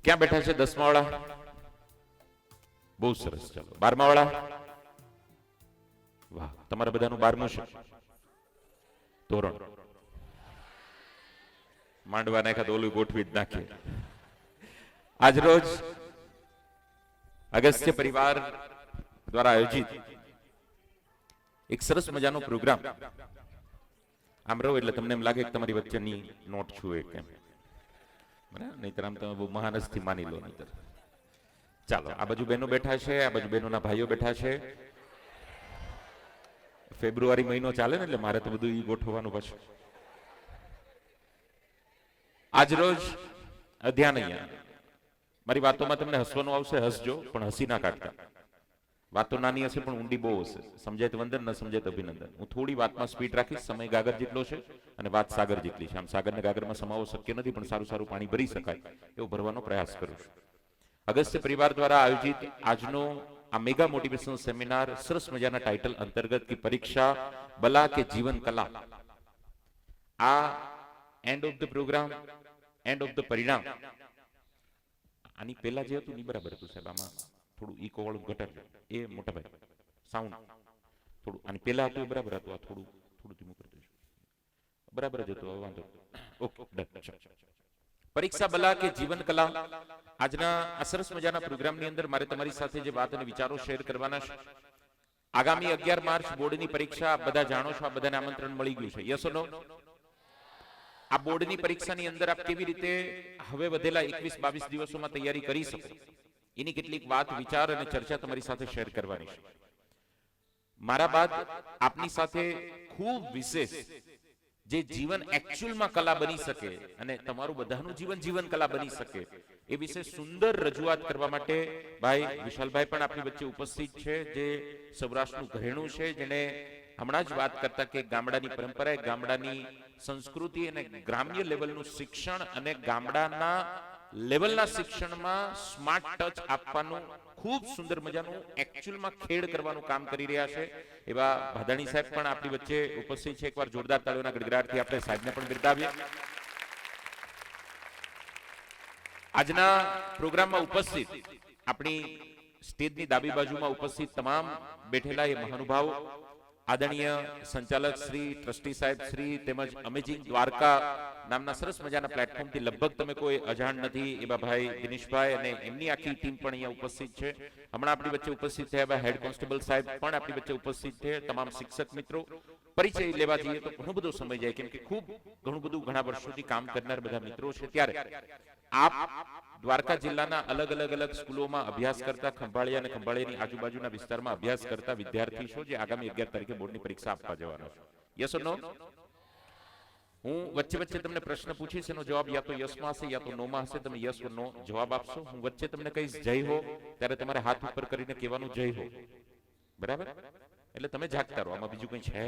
ક્યાં બેઠા છે 10મા વાળા? બહુ સરસ. ચાલો 12મા વાળા. વાહ, તમારા બધાનું 12મું છે ધોરણ. માંડવા નાખ્યા તો ઓલું ગોઠવી જ નાખીએ. આજ રોજ અગસ્ત્ય પરિવાર દ્વારા આયોજિત એક સરસ મજાનો પ્રોગ્રામ. આમ રહો એટલે તમને એમ લાગે કે તમારી વચ્ચેની નોટ છું એક એમ, બરાબર? નહીતર આમ તમે બહુ મહાનસથી માની લો. નહીતર ચાલો, આ બાજુ બહેનો બેઠા છે, આ બાજુ બહેનોના ભાઈઓ બેઠા છે. ફેબ્રુઆરી મહિનો ચાલે ને એટલે મારે તો બધું ઈ ગોઠવવાનું પાછું. આજ રોજ ધ્યાન અહીંયા. મારી વાતોમાં તમને હસવાનું આવશે, હસજો, પણ હસી ના કાઢતા. વાતો નાની હશે પણ ઊંડી બહુ હશે. સમજાય તો વંદન, ન સમજાય તો અભિનંદન. હું થોડી વાતમાં સ્પીડ રાખીશ. સમય ગાગર જેટલો છે અને વાત સાગર જેટલી છે. આમ સાગરને ગાગરમાં સમાવો શક્ય નથી, પણ સારું સારું પાણી ભરી શકાય એવો ભરવાનો પ્રયાસ કરું છું. અગસ્ત્ય પરિવાર દ્વારા આયોજિત આજનો આ મેગા મોટિવેશનલ સેમિનાર સરસ મજાના ટાઇટલ અંતર્ગત की परीक्षा बला के जीवन कला. આ end of the programme, end of the પરિણામ. આની પહેલા જે હતું ની બરાબર હતું સાહેબ. આમાં થોડું ઇકો વાળું ઘટાડજો. એ મોટા ભાઈ સાઉન્ડ થોડું આની પહેલા હતું એ બરાબર હતું. આ થોડું થોડું ધીમું કરી દેજો. બરાબર જ હતું, વાંધો. Okay, done. પરીક્ષા બલા કે જીવન કલા. આજના આ સરસ મજાના પ્રોગ્રામની અંદર મારે તમારી સાથે જે વાત અને વિચારો શેર કરવાના છે. આગામી 11 માર્ચ બોર્ડની પરીક્ષા, બધા જાણો છો, આ બધાને આમંત્રણ મળી ગયું છે. યસ ઓર નો? આ બોર્ડની પરીક્ષાની અંદર આપ કેવી રીતે હવે વધેલા 21-22 દિવસોમાં તૈયારી કરી શકો, એની કેટલીક વાત, વિચાર અને ચર્ચા તમારી સાથે શેર કરવાની છે. મારા બાદ આપની સાથે ખૂબ વિશેષ જે જીવન એકચ્યુઅલમાં કલા બની શકે અને તમારું બધાનું જીવન જીવન કલા બની શકે એ વિશે સુંદર રજૂઆત કરવા માટે ભાઈ વિશાલભાઈ પણ આપણી વચ્ચે ઉપસ્થિત છે, જે સૌરાષ્ટ્રનું ઘરેણું છે, જેને હમણાં જ વાત કરતા કે ગામડાની પરંપરા, ગામડાની સંસ્કૃતિ અને ગ્રામ્ય લેવલનું શિક્ષણ અને ગામડાના લેવલના શિક્ષણમાં સ્માર્ટ ટચ આપવાનું ખૂબ સુંદર મજાનું એકચ્યુઅલમાં ખેડ કરવાનું કામ કરી રહ્યા છે એવા ભાદાણી સાહેબ પણ આપણી વચ્ચે ઉપસ્થિત છે. એકવાર જોરદાર તાળીઓના ગડગડાટથી આપણે સાહેબને પણ બિરદાવીએ. આજના પ્રોગ્રામમાં ઉપસ્થિત આપણી સ્ટેજની ડાબી બાજુમાં ઉપસ્થિત તમામ બેઠેલા એ મહાનુભાવો, આદરણીય સંચાલક શ્રી, ટ્રસ્ટી સાહેબ શ્રી, તેમજ અમેઝિંગ દ્વારકા નામના સરસ મજાના પ્લેટફોર્મથી લગભગ તમે કોઈ અજાણ નથી એવા ભાઈ દિનેશભાઈ અને એમની આખી ટીમ પણ અહીંયા ઉપસ્થિત છે. હમણાં આપણી વચ્ચે ઉપસ્થિત થયા હેડ કોન્સ્ટેબલ સાહેબ પણ આપણી વચ્ચે ઉપસ્થિત છે. તમામ શિક્ષક મિત્રો, પરિચય લેવા જઈએ તો ઘણો બધો સમય જાય, કેમ કે ખૂબ ઘણું બધું ઘણા વર્ષોથી કામ કરનાર બધા મિત્રો છે. ત્યારે આપ દ્વારકા જિલ્લાના અલગ અલગ સ્કૂલોમાં અભ્યાસ કરતા, ખંભાળિયા અને ખંભાળિયાની આજુબાજુના વિસ્તારમાં અભ્યાસ કરતા વિદ્યાર્થી છો, જે આગામી 11 તારીખે બોર્ડની પરીક્ષા આપવા જવાના છો. યસ ઓર નો? હું વચ્ચે વચ્ચે તમને પ્રશ્ન પૂછીશ, એનો જવાબ યા તો યસમાં હશે યા તો નોમાં હશે. તમે યસ ઓર નો જવાબ આપશો. હું વચ્ચે તમને કહીશ જય હો, ત્યારે તમારે હાથ ઉપર કરીને કહેવાનું જય હો. બરાબર? એટલે તમે જાગતા રહો, આમાં બીજું કંઈ છે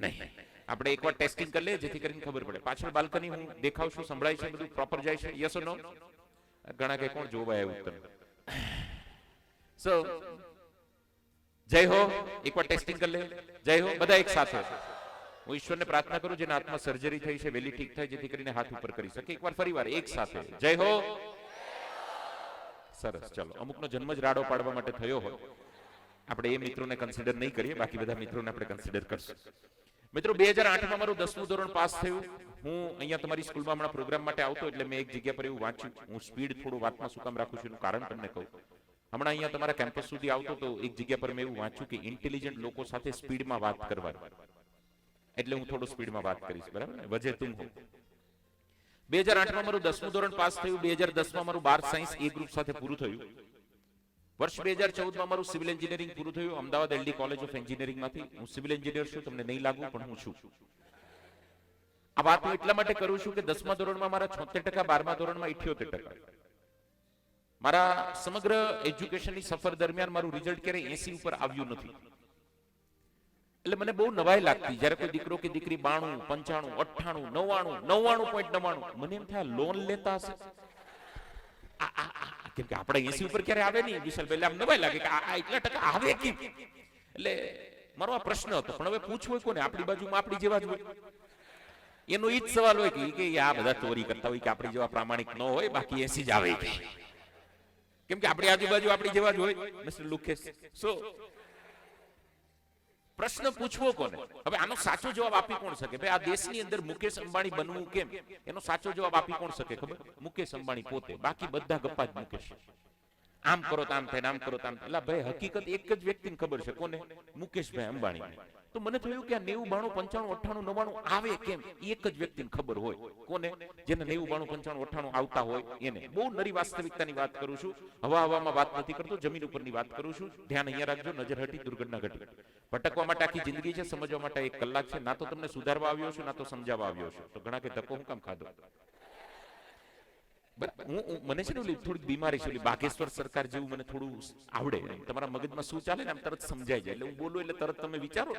નહીં. આપણે એકવાર ટેસ્ટિંગ કરી લઈએ જેથી કરીને ખબર પડે. પાછળ બાલ્કની હું દેખાવશું, સંભળાય છે, બધું પ્રોપર જાય છે? યસ ઓર નો? ઘણા કે કોણ જોવા આવ્યું તમે? સો જય હો, એકવાર ટેસ્ટિંગ કરી લે. જય હો બધા એક સાથે. હું ઈશ્વરને પ્રાર્થના કરું જેના હાથમાં સર્જરી થઈ છે વહેલી ઠીક થાય, જેથી કરીને હાથ ઉપર કરી શકે. એકવાર ફરીવાર એક સાથે જય હો. સરસ. ચાલો, અમુકનો જન્મ જ રાડો પાડવા માટે થયો હોય, આપણે એ મિત્રોને કન્સિડર નહીં કરીએ, બાકી બધા મિત્રોને આપણે કન્સિડર કરશું. મિત્રો, 2008માં મારું 10મું ધોરણ પાસ થયું. હું અહીંયા તમારી સ્કૂલમાં હમણાં પ્રોગ્રામ માટે આવતો એટલે મેં એક જગ્યા પર એવું વાંચ્યું. હું સ્પીડ થોડું વાતમાં શું કામ રાખું છું એનું કારણ તમને કહું. હમણાં અહીંયા તમારા કેમ્પસ સુધી આવતો તો એક જગ્યા પર મેં એવું વાંચ્યું કે ઇન્ટેલિજન્ટ લોકો સાથે સ્પીડમાં વાત કરવાની. એટલે હું થોડું સ્પીડમાં વાત કરીશ, બરાબર ને? વજે તુમ હો. 2008માં મારું 10મું ધોરણ પાસ થયું. 2010માં મારું 12 સાયન્સ એ ગ્રુપ સાથે પૂરું થયું. વર્ષ 2014માં મારું સિવિલ એન્જિનિયરિંગ પૂરું થયું અમદાવાદ એલડી કોલેજ ઓફ એન્જિનિયરિંગમાંથી. હું સિવિલ એન્જિનિયર છું, તમને નહીં લાગુ પણ હું છું. આ વાત હું એટલા માટે કરું છું કે 10મા ધોરણમાં મારા 76%, 12મા ધોરણમાં 78%. મારા સમગ્ર એજ્યુકેશનની સફર દરમિયાન મારું રિઝલ્ટ ક્યારેય 80 ઉપર આવ્યું નથી. એટલે મને બહુ નવાઈ લાગતી જ્યારે કોઈ દીકરો કે દીકરી 92, 95, 98, 99, 99.99, મને એમ થાય લોન લેતા હશે. કેમ કે આપણે 80 ઉપર ક્યારે આવે નહીં વિશાલભાઈ, આમ નવાઈ લાગે કે આ એટલા ટકા આવે કેમ. એટલે મારો આ પ્રશ્ન હતો, પણ હવે પૂછવું કોને? આપણી બાજુમાં આપણી જેવા જ હોય. એનો ઈ જ સવાલ હોય કે આ બધા ચોરી કરતા હોય કે આપણી જેવા પ્રામાણિક ન હોય, બાકી 80 જ આવે. કેમ કે આપણી આજુબાજુ આપણી જેવા જ હોય. મિસ્ટર લુકેશ, સો પ્રશ્ન પૂછવો કોને? હવે આનો સાચો જવાબ આપી કોણ શકે? ભાઈ આ દેશની અંદર મુકેશ અંબાણી બનવું કેમ, એનો સાચો જવાબ આપી કોણ શકે ખબર? મુકેશ અંબાણી પોતે. બાકી બધા ગપ્પા જ મુકેશ. આમ કરો તો આમ થાય, આમ કરો તો આમ થાય. એટલે ભાઈ હકીકત એક જ વ્યક્તિને ખબર છે, કોને? મુકેશભાઈ અંબાણી. તો મને થયું કે આ 90, 92, 95, 98 આવે કેમ? એક જ વ્યક્તિને ખબર હોય. કોને? જેને 90, 92, 95, 98 આવતા હોય એને. બહુ નરી વાસ્તવિકતાની વાત કરું છું, હવામાં વાત નથી કરતો, જમીન ઉપરની વાત કરું છું. ધ્યાન અહીંયા રાખજો, નજર હટી દુર્ઘટના ઘટી. ભટકવા માટે આખી જિંદગી છે, સમજવા માટે 1 કલાક છે. ના તો તમને સુધારવા આવ્યો છું, ના તો સમજાવવા આવ્યો છું. તો ઘણા કે ધક્કો હું કામ ખાધો? મને છે ને થોડીક બીમારી છે, બાગેશ્વર સરકાર જેવું મને થોડું આવડે. તમારા મગજમાં શું ચાલે ને આમ તરત સમજાઈ જાય. એટલે હું બોલું એટલે તરત તમે વિચારો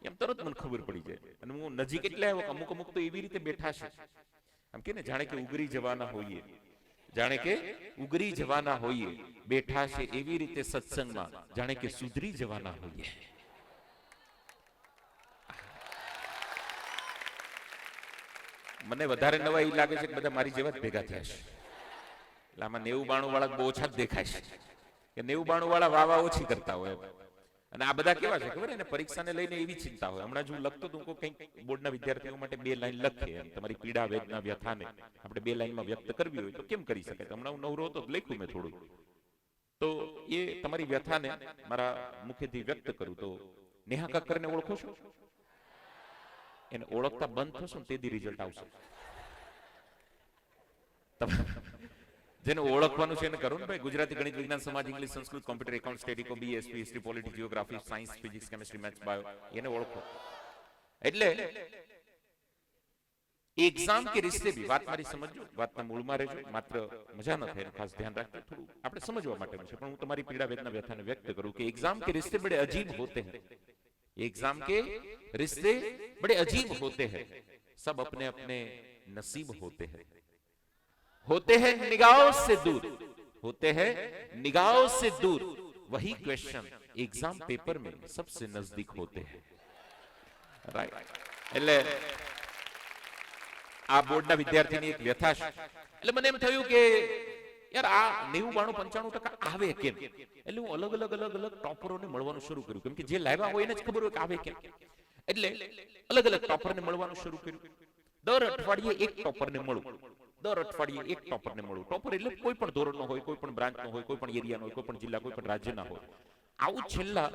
એમ તરત મને ખબર પડી જાય. અને હું નજીક એટલે આવ્યો, અમુક તો એવી રીતે બેઠા છે આમ કે ને જાણે કે ઉગરી જવાના હોઈએ, જાણે કે ઉગરી જવાના હોઈએ, બેઠા છે એવી રીતે સત્સંગમાં જાણે કે સુધરી જવાના હોઈએ. મને વધારે નવાઈ લાગે છે કે બધા મારી જેવા જ ભેગા થયા છે. એટલે આમાં 90-92 વાળા બહુ ઓછા જ દેખાય છે કે 90-92 વાળા વાવા ઓછી કરતા હોય. અને આ બધા કેવા છે ખબર ને, પરીક્ષાને લઈને એવી ચિંતા હોય. હમણાં જો લખતો તો કંઈક બોર્ડના વિદ્યાર્થીઓ માટે 2 લાઈન લખીએ, તમારી પીડા વેદના વ્યથાને આપણે 2 લાઈનમાં વ્યક્ત કરવી હોય તો કેમ કરી શકાય? હમણાં હું નવરો હતો લખ્યું મેં થોડું. તો એ તમારી વ્યથાને મારા મુખેથી વ્યક્ત કરું તો નેહા કક્કરને ઓળખો છો? એને ઓળખતા બંધ થશો ને તેથી રિઝલ્ટ આવશે. જેને ઓળખવાનું છે એને કરો ને ભાઈ. ગુજરાતી, ગણિત, વિજ્ઞાન, સમાજ, ઇંગ્લિશ, સંસ્કૃત, કોમ્પ્યુટર, એકાઉન્ટ, સ્ટેટિકો, BSP, history, politics, geography, science, physics, chemistry, maths, bio, એને ઓળખો. એટલે એક્ઝામ કે રિશ્તે ભી વાત મારી સમજો, વાતના મૂળમાં રહેજો. માત્ર મજા ન થાય ખાસ ધ્યાન રાખજો, થોડું આપણે સમજવા માટે છે. પણ હું તમારી પીડા વેદના વ્યથાને વ્યક્ત કરું કે एग्जाम के रिश्ते बड़े अजीब होते हैं, एग्जाम के रिश्ते बड़े अजीब होते हैं, सब अपने अपने नसीब होते हैं निगाहों से दूर, होते हैं निगाहों से दूर, वही क्वेश्चन एग्जाम पेपर में सबसे नजदीक होते हैं. राइट. એટલે આ બોર્ડના વિદ્યાર્થીની એક વ્યથા છે. એટલે મને એમ થયું કે યાર આ 90, 92, 95% આવે કેમ? એટલે હું અલગ અલગ ટોપરોને મળવાનું શરૂ કર્યું. કેમ કે જે લાવ્યા હોય એને જ ખબર હોય કે આવે કેમ. એટલે અલગ અલગ ટોપરને મળવાનું શરૂ કર્યું. દર અઠવાડિયે એક ટોપરને મળું, દર અઠવાડિયે એક ટોપરને મળું. ટોપર એટલે કોઈ પણ ધોરણનો હોય, કોઈ પણ બ્રાન્ચનો હોય, કોઈ પણ એરિયાનો હોય, કોઈ પણ જિલ્લા, કોઈ પણ રાજ્યના હોય. આવું છેલ્લા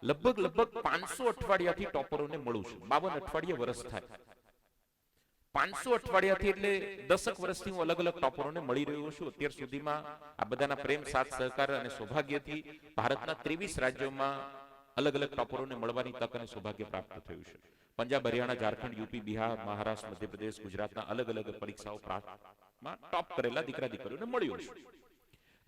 લગભગ 500 અઠવાડિયાથી ટોપરોને મળું છું. 52 અઠવાડિયે વર્ષ થાય. 500 અઠવાડિયાથી એટલે 10 વર્ષથી હું અલગ અલગ ટોપરોને મળી રહ્યો છું. અત્યાર સુધીમાં આ બધાના પ્રેમ, સાથ, સહકાર અને સૌભાગ્યથી ભારતના 23 રાજ્યોમાં અલગ અલગ ટોપરોને મળવાની તક અને સૌભાગ્ય પ્રાપ્ત થયું છે. પંજાબ, હરિયાણા, ઝારખંડ, યુપી, બિહાર, મહારાષ્ટ્ર, મધ્યપ્રદેશ, ગુજરાતના અલગ અલગ પરીક્ષાઓ માં ટોપ કરેલા દીકરા દીકરીઓને મળ્યો છું.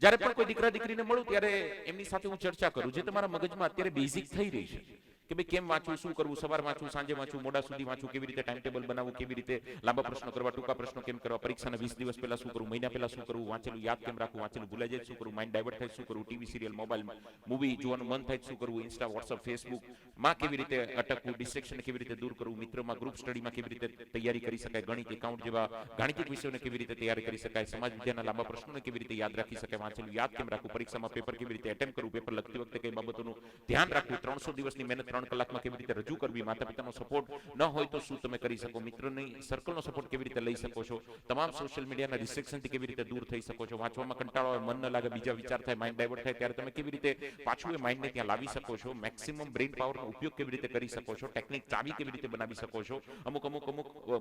જ્યારે પણ કોઈ દીકરા દીકરીને મળું ત્યારે એમની સાથે હું ચર્ચા કરું, જે તમારા મગજમાં અત્યારે બેઝિક થઈ રહી છે કે ભાઈ કેમ વાંચવું, શું કરવું, સવાર વાંચવું, સાંજે વાંચવું, મોડા સુધી વાંચવું, કેવી રીતે ટાઈમ ટેબલ બનાવવું, કેવી રીતે લાંબા પ્રશ્નો કરવા, ટૂંકા પ્રશ્નો કેમ કરવા, પરીક્ષાના 20 દિવસ પહેલા શું કરવું, મહિના પહેલા શું કરવું, વાંચેલું યાદ કેમ રાખવું, વાંચેલું ભૂલાઈ જાય શું કરવું, માઇન્ડ ડાયવર્ટ થાય શું કરવું, ટીવી સિરિયલ, મોબાઈલ, મૂવી જોવાનું મન થાય શું કરવું, ઇન્સ્ટા, વોટ્સઅપ, ફેસબુક માં કેવી રીતે અટકવું, ડિસ્ટ્રેક્શન કેવી રીતે દૂર કરવું, મિત્રોમાં ગ્રુપ સ્ટડીમાં કેવી રીતે તૈયારી કરી શકાય, ગણિત, એકાઉન્ટ જેવા ગાણિતિક વિષયોને કેવી રીતે તૈયારી કરી શકાય, સમાજ વિદ્યાના લાંબા પ્રશ્નોને કેવી રીતે યાદ રાખી શકાય, વાંચેલું યાદ કેમ રાખવું, પરીક્ષામાં પેપર કેવી રીતે એટેમ્પ કરવું, પેપર લખતી વખતે કઈ બાબતોનું ધ્યાન રાખવું, 300 દિવસની મહેનત 3 કલાકમાં કેવી રીતે રજૂ કરવી, માતા પિતાનો સપોર્ટ ન હોય તો શું તમે કરી શકો, મિત્રોની સર્કલનો સપોર્ટ કેવી રીતે લઈ શકો છો, તમામ સોશિયલ મીડિયાના રિસ્ટ્રિક્શનથી કેવી રીતે દૂર થઈ શકો છો, વાંચવામાં કંટાળો આવે, મન ન લાગે, બીજા વિચાર થાય, માઇન્ડ ડાયવર્ટ થાય, ત્યારે તમે કેવી રીતે પાછું એ માઇન્ડને ત્યાં લાવી શકો છો, મેક્સિમમ બ્રેઇન પાવરનો ઉપયોગ કેવી રીતે કરી શકો છો, ટેકનિક ચાવી કેવી રીતે બનાવી શકો છો, અમુક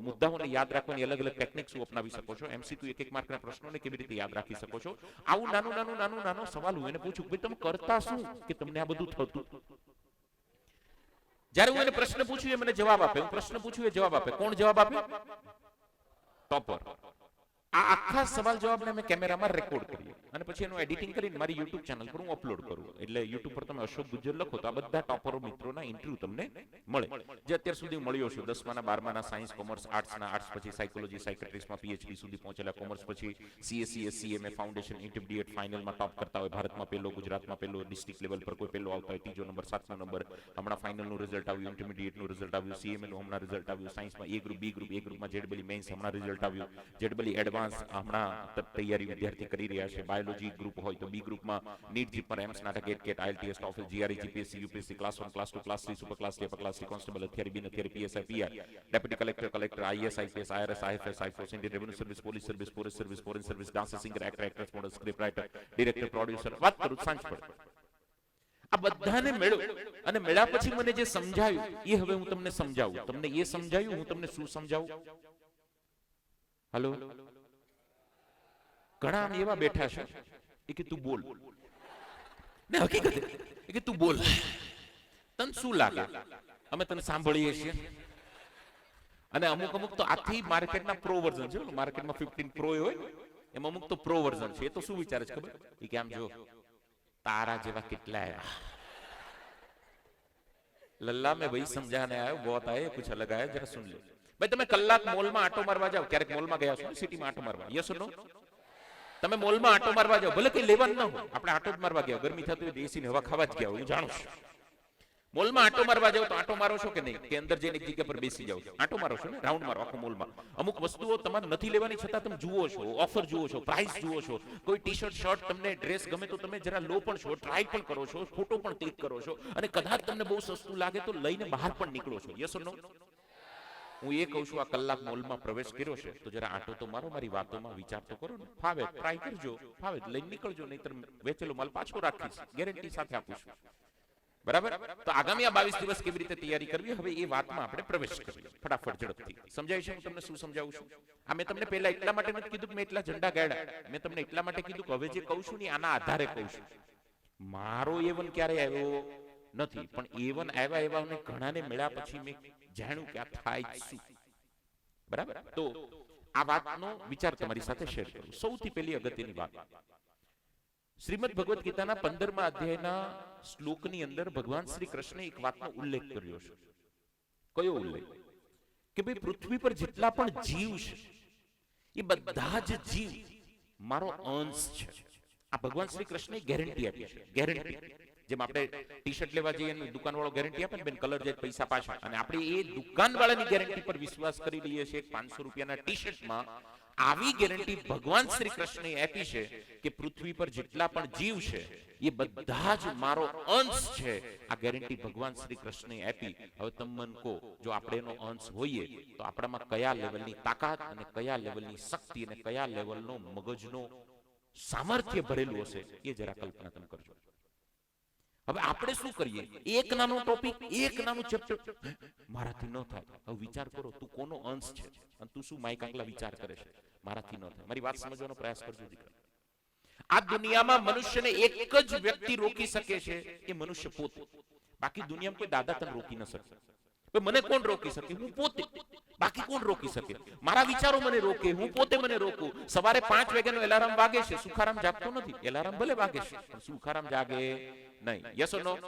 મુદ્દાઓને યાદ રાખવાની અલગ અલગ ટેકનિક શું અપનાવી શકો છો, એમસીક્યુ એક માર્કના પ્રશ્નોને કેવી રીતે યાદ રાખી શકો છો. આવું નાનો સવાલ હું એને પૂછું ભાઈ તમે કરતા શું કે તમને આ બધું થતું. જ્યારે હું એને પ્રશ્ન પૂછું એ મને જવાબ આપે, હું પ્રશ્ન પૂછું એ જવાબ આપે. કોણ જવાબ આપે? ટોપર. આ આખા સવાલ જવાબને મેં કેમેરામાં રેકોર્ડ કરીએ અને પછી એનું એડિટિંગ કરીને મારી યુટ્યુબ ચેનલ પર હું અપલોડ કરું. એટલે યુટ્યુબ પર તમે અશોક ગુજ્જર લખો તો આ બધા ટોપરો મિત્રોના ઇન્ટરવ્યુ તમને મળે, જે અત્યાર સુધી મળ્યો છું. 10માના 12માના સાયન્સ, કોમર્સ, આર્ટ્સના, આર્ટ્સ પછી સાયકોલોજી, સાયકેટ્રિક્સમાં પીએચડી સુધી પહોંચેલા, કોમર્સ પછી સીએસસી, સીએમએ, ફાઉન્ડેશન, ઇન્ટરમીડિયેટ, ફાઇનલમાં ટોપ કરતા હોય, ભારતમાં પહેલો, ગુજરાતમાં પહેલો, ડિસ્ટ્રિક્ટ લેવલ પર કોઈ પહેલો આવતા હોય, ત્રીજો નંબર, 7મો નંબર. હમણાં ફાઇનલનું રિઝલ્ટ આવ્યું, ઇન્ટરમીડિયેટનું રિઝલ્ટ આવ્યું, સીએમએનું હમણાં રિઝલ્ટ આવ્યું, સાયન્સમાં એ ગ્રુપ, બી ગ્રુપ, એ ગ્રુપમાં જેડબલી મેન્સ હમણાં રિઝલ્ટ આવ્યું, જેડબલી એડવાન્સ એડવાન્સ હમણાં તૈયારી વિદ્યાર્થી કરી રહ્યા છે. બાયોલોજી ગ્રુપ હોય તો બી ગ્રુપમાં નીટ જીપર એમ્સ નાટક GATE IELTS TOEFL GRE GPSC UPSC class 1 class 2 class 3 super class 3 upper class 3 constable અથિયારી બિન અથિયારી PSI PR deputy collector IAS IPS IRS IFS આઈફોર્સ Indian revenue service police service forest service foreign service dancer singer actor actress model script writer director producer વાત કરું સાંજ પડે આ બધાને મેળો અને મેળા પછી મને જે સમજાયું એ હવે હું તમને સમજાવું. તમને એ સમજાયું, હું તમને શું સમજાવું? હાલો, ઘણા એવા બેઠા છે એ કે તું બોલ ને, હકીકત એ કે તું બોલ, તને શું લાગે અમે તને સાંભળીએ છીએ? અને અમુક તો આથી માર્કેટના પ્રો વર્ઝન છે. માર્કેટમાં 15 પ્રો હોય એમાં અમુક તો પ્રો વર્ઝન છે. એ તો શું વિચારે છે ખબર? એ કે આમ જો तारा जेवा कितला है लल्ला में वही समझाने आया, बहुत आए कुछ अलग आया, जरा सुन ले भाई. તમે કલાક મોલમાં આટો મારવા જાવ, ક્યારેક મોલમાં ગયા છો સિટીમાં આટો મારવા, યસ ઓર નો? તમે મોલમાં આટો મારવા જાવ, ભલે કઈ લેવાનું ન હોય, આપણે આટો જ મારવા ગયા, ગરમી થતી હોય એસી ની હવા ખાવા જ ગયા હોય, હું જાણું છું. મોલમાં આટો મારવા જાવ તો આટો મારો છો કે નહીં? કે અંદર જઈને એક જગ્યા પર બેસી જાવ, આટો મારો છો ને, રાઉન્ડ મારો આખો મોલમાં. અમુક વસ્તુઓ તમારે નથી લેવાની છતાં તમે જુઓ છો, ઓફર જુઓ છો, પ્રાઇસ જુઓ છો. કોઈ ટી-શર્ટ શર્ટ તમને ડ્રેસ ગમે તો તમે જરા લો પણ છો, ટ્રાય પણ કરો છો, ફોટો પણ ક્લિક કરો છો, અને કદાચ તમને બહુ સસ્તું લાગે તો લઈને બહાર પણ નીકળો છો, યસ ઓર નો? હું એ કહું છું, આ કલાક મોલમાં પ્રવેશ કર્યો છે તો જરા આટો તો મારો, મારી વાતોમાં વિચાર તો કરો ને. ફાવે ટ્રાય કરજો, ફાવે લઈને નીકળજો, નહીતર વેચેલો માલ પાછો રાખીશ, ગેરંટી સાથે આપું છું. બરાબર? તો આગામી આ 22 દિવસ કેવી રીતે તૈયારી કરવી, હવે એ વાતમાં આપણે પ્રવેશ કરીએ ફટાફટ ઝડપથી. સમજાય છે હું તમને શું સમજાવું છું? આ મેં તમને પહેલા એટલા માટે નથી કીધું કે મેં એટલા ઝંડા ગાળ્યા, મેં તમને એટલા માટે કીધું કે હવે જે કહું છું ને આના આધારે કહું છું. મારો A1 ક્યારે આવ્યો નથી, પણ A1 આવ્યા એવા અને ઘણાને મળ્યા પછી મેં જાણ્યું કે આ થાય શું. બરાબર? તો આ વાતનો વિચાર તમારી સાથે શેર કરું. સૌથી પહેલી અગત્યની વાત, શ્રીમદ ભગવદ ગીતાના 15મા અધ્યાયના શ્લોકની અંદર ભગવાન શ્રી કૃષ્ણે એક વાતનો ઉલ્લેખ કર્યો છે. કયો ઉલ્લેખ? કે ભાઈ પૃથ્વી પર જેટલા પણ જીવ છે એ બધા જ જીવ મારો અંશ છે. આ ભગવાન શ્રી કૃષ્ણે ગેરંટી આપી છે. ગેરંટી જેમ આપણે ટી-શર્ટ લેવા જઈએ અને દુકાનવાળો ગેરંટી આપે ને, બેન કલર જાય પૈસા પાછા, અને આપણે એ દુકાનવાળાની ગેરંટી પર વિશ્વાસ કરી લઈએ છીએ 500 રૂપિયાના ટી-શર્ટમાં. આવી ગેરંટી ભગવાન શ્રી કૃષ્ણે આપી છે કે પૃથ્વી પર જેટલા પણ જીવ છે એ બધા જ મારો અંશ છે. આ ગેરંટી ભગવાન શ્રી કૃષ્ણે આપી. હવે તમે મને કહો, જો આપણે એનો અંશ હોઈએ તો આપણામાં કયા લેવલની તાકાત અને કયા લેવલની શક્તિ અને કયા લેવલનો મગજનો સામર્થ્ય ભરેલું હશે, એ જરા કલ્પના તમે કરજો. હવે આપણે શું કરીએ? એક નાનો ટોપિક, એક નાનું ચેપ્ટર મારાથી ન થાય. હવે વિચાર કરો, તું કોનો અંશ છે અને તું શું માઈક આંગલા વિચાર કરે છે? મારાથી ન થાય. મારી વાત સમજવાનો પ્રયાસ કરજો દીકરા. આ દુનિયામાં મનુષ્યને એક જ વ્યક્તિ રોકી શકે છે, એ મનુષ્ય પોતે. બાકી દુનિયામાં કોઈ દાદા તને રોકી ન શકે. મને કોણ રોકી શકે? હું પોતે. બાકી કોણ રોકી શકે? મારા વિચારો મને રોકે, હું પોતે મને રોકું. સવારે 5 વાગ્યાનો એલાર્મ વાગે છે, સુખારામ જાગતો નથી. એલાર્મ ભલે વાગે છે પણ સુખારામ જાગે નહીં, યસ ઓર નો?